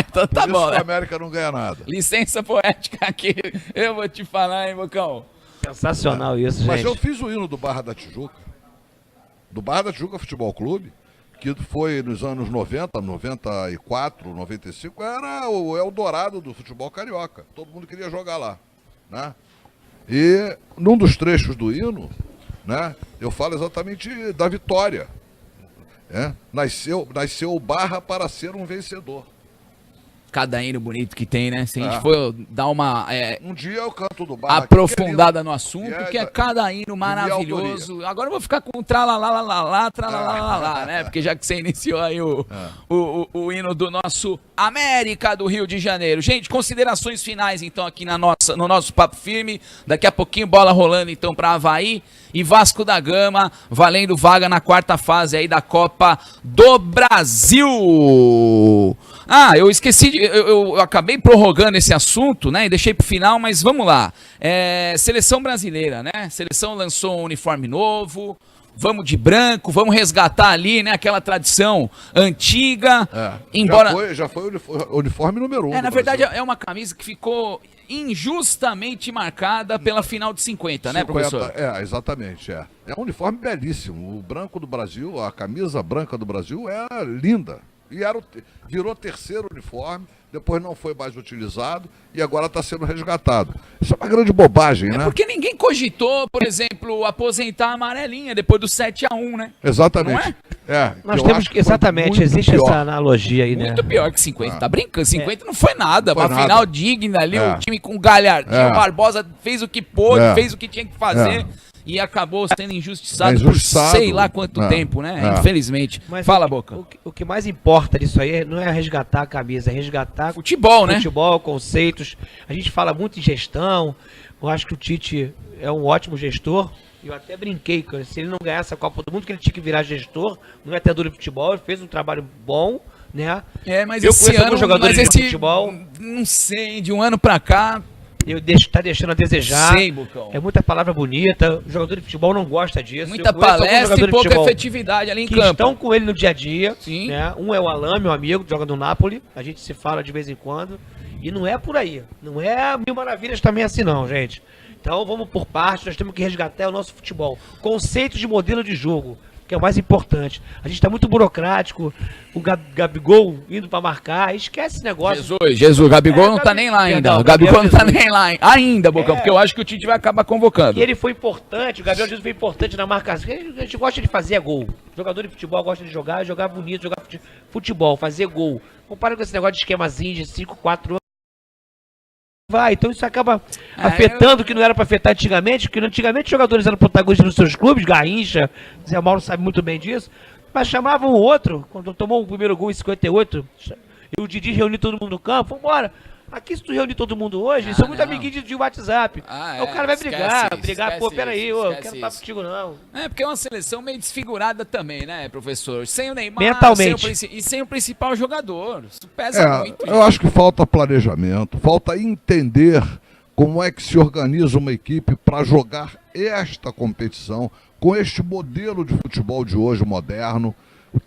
Então tá Por isso bom, que né? a América não ganha nada. Licença poética aqui, eu vou te falar, hein, Bocão? Sensacional isso, Mas eu gente. fiz o hino do Barra da Tijuca. Do Barra da Tijuca Futebol Clube, que foi nos anos 90, 94, 95, era o Eldorado do futebol carioca. Todo mundo queria jogar lá, né? E num dos trechos do hino, né, eu falo exatamente da vitória. Nasceu o Barra para ser um vencedor. Cada hino bonito que tem, né? Se a gente Ah. for dar uma Um dia eu canto do Barra. aprofundada no assunto, E é que é da- cada hino maravilhoso. Agora eu vou ficar com tralalalala, tralalalala, né? Porque já que você iniciou aí o hino do nosso América do Rio de Janeiro. Gente, considerações finais então aqui no nosso Papo Firme. Daqui a pouquinho bola rolando então para Avaí e Vasco da Gama, valendo vaga na quarta fase aí da Copa do Brasil. Ah, eu esqueci, eu acabei prorrogando esse assunto, né, e deixei pro final, mas vamos lá. Seleção brasileira, né, seleção lançou um uniforme novo, vamos de branco, vamos resgatar ali, né, aquela tradição antiga, embora... Já foi o uniforme número 1 na do verdade Brasil. é uma camisa que ficou injustamente marcada pela final de 50, né, 50, professor? Exatamente, é. É um uniforme belíssimo. O branco do Brasil, a camisa branca do Brasil é linda. E virou terceiro uniforme, depois não foi mais utilizado e agora está sendo resgatado. Isso é uma grande bobagem, né? Porque ninguém cogitou, por exemplo, aposentar a amarelinha depois do 7-1, né? Exatamente. Nós eu temos acho que, foi exatamente, muito existe pior. essa analogia aí, né? Muito pior que 50. Tá brincando? 50 não foi nada. Foi Uma nada. final digna ali, É. o time com Galhardinho, É. Barbosa fez o que pôde, É. fez o que tinha que fazer. É. E acabou sendo injustiçado, Injustiçado. por sei lá quanto É. tempo, né? É. Infelizmente. Mas Fala, o, Boca. O que mais importa disso aí não é resgatar a camisa, é resgatar Futebol, né? futebol, conceitos. A gente fala muito em gestão. Eu acho que o Tite é um ótimo gestor. Eu até brinquei, cara, se ele não ganhasse a Copa do Mundo, que ele tinha que virar gestor, não é até duro de futebol, ele fez um trabalho bom, né? Mas Eu esse conheço ano, alguns jogadores mas de esse, futebol. não sei, de um ano pra cá, Tá deixando a desejar. sei, Bocão. É muita palavra bonita. O jogador de futebol não gosta disso. Muita Eu conheço alguns palestra jogadores e de pouca futebol efetividade ali em que campo. estão com ele no dia a dia. Sim. Né? Um é o Alain, meu amigo, joga no Napoli. A gente se fala de vez em quando. E não é por aí. Não é mil maravilhas também assim, não, gente. Então vamos por partes. Nós temos que resgatar o nosso futebol. Conceitos de modelo de jogo, que é o mais importante. A gente está muito burocrático. O Gabigol indo para marcar. Esquece esse negócio. Jesus, o Gabigol não tá nem lá ainda. Perdão, O Gabigol não tá Jesus. nem lá ainda, Bocão, porque eu acho que o Tite vai acabar convocando. E ele foi importante, o Gabriel Jesus foi importante na marcação. O que a gente gosta de fazer é gol. Jogador de futebol gosta de jogar bonito, jogar futebol, fazer gol. Compara com esse negócio de esquemazinho de 5, 4 anos. Vai, então isso acaba afetando o que não era para afetar antigamente, porque antigamente os jogadores eram protagonistas nos seus clubes, Garrincha, Zé Mauro sabe muito bem disso, mas chamavam o outro, quando tomou o primeiro gol em 58, e o Didi reuniu todo mundo no campo, vambora. Aqui se tu reunir todo mundo hoje, são muito não. amiguinhos de WhatsApp. O cara vai brigar, pô, peraí, eu quero estar contigo não. Porque é uma seleção meio desfigurada também, né, professor? Sem o Neymar, Mentalmente. sem o principal jogador. Isso pesa muito. Eu acho que falta planejamento, falta entender como é que se organiza uma equipe para jogar esta competição com este modelo de futebol de hoje moderno.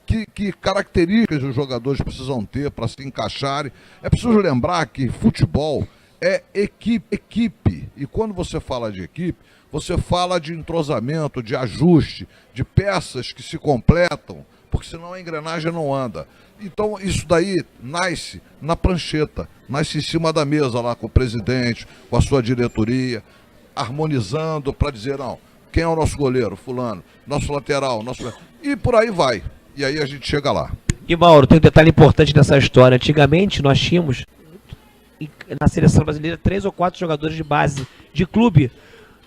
Que características os jogadores precisam ter para se encaixarem. É preciso lembrar que futebol é equipe. E quando você fala de equipe, você fala de entrosamento, de ajuste, de peças que se completam porque senão a engrenagem não anda. Então isso daí nasce na prancheta, nasce em cima da mesa lá com o presidente, com a sua diretoria, harmonizando para dizer, não, quem é o nosso goleiro? Fulano, nosso lateral, e por aí vai. E aí a gente chega lá. E Mauro, tem um detalhe importante dessa história. Antigamente nós tínhamos na seleção brasileira 3 ou 4 jogadores de base, de clube.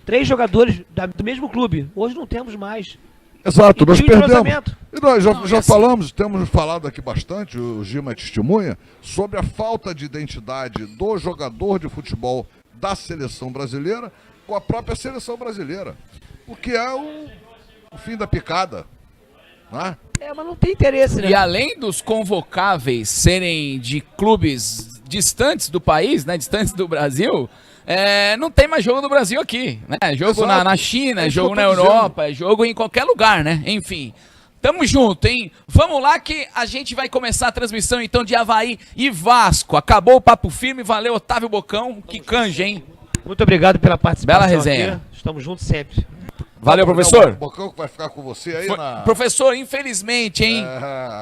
3 jogadores do mesmo clube. Hoje não temos mais. Exato, nós perdemos. E nós já assim, falamos, temos falado aqui bastante, o Gima é testemunha, sobre a falta de identidade do jogador de futebol da seleção brasileira com a própria seleção brasileira. O que é o fim da picada. Né? Mas não tem interesse, né? E além dos convocáveis serem de clubes distantes do país, né, distantes do Brasil, não tem mais jogo no Brasil aqui, né? Jogo na China, jogo na Europa, jogo em qualquer lugar, né? Enfim, tamo junto, hein? Vamos lá que a gente vai começar a transmissão então de Avaí e Vasco. Acabou o Papo Firme, valeu Otávio Bocão, que canja, hein? Muito obrigado pela participação. Bela resenha. Aqui. Estamos juntos sempre. Valeu, professor. O Bocão que vai ficar com você aí Professor, infelizmente, hein?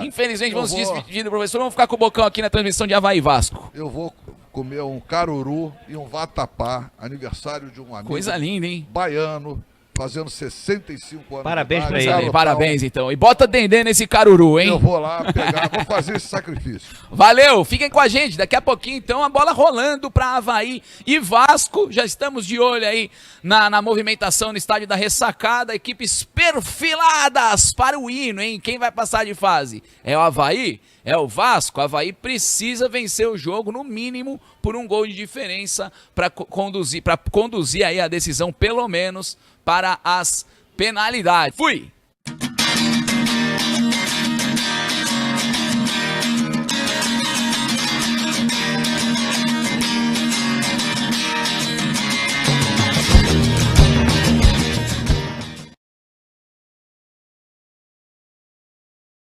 Infelizmente, vamos se despedir do professor. Vamos ficar com o Bocão aqui na transmissão de Avaí e Vasco. Eu vou comer um caruru e um vatapá, aniversário de um amigo. Coisa linda, hein? Baiano, fazendo 65 anos. Parabéns pra Ele. ele. Parabéns, então. E bota dendê nesse caruru, hein? Eu vou lá pegar, vou fazer esse sacrifício. Valeu, fiquem com a gente. Daqui a pouquinho, então, a bola rolando para Avaí e Vasco. Já estamos de olho aí na movimentação no estádio da Ressacada. Equipes perfiladas para o hino, hein? Quem vai passar de fase? É o Avaí? É o Vasco? O Avaí precisa vencer o jogo, no mínimo, por um gol de diferença para conduzir aí a decisão, pelo menos, para as penalidades. Fui!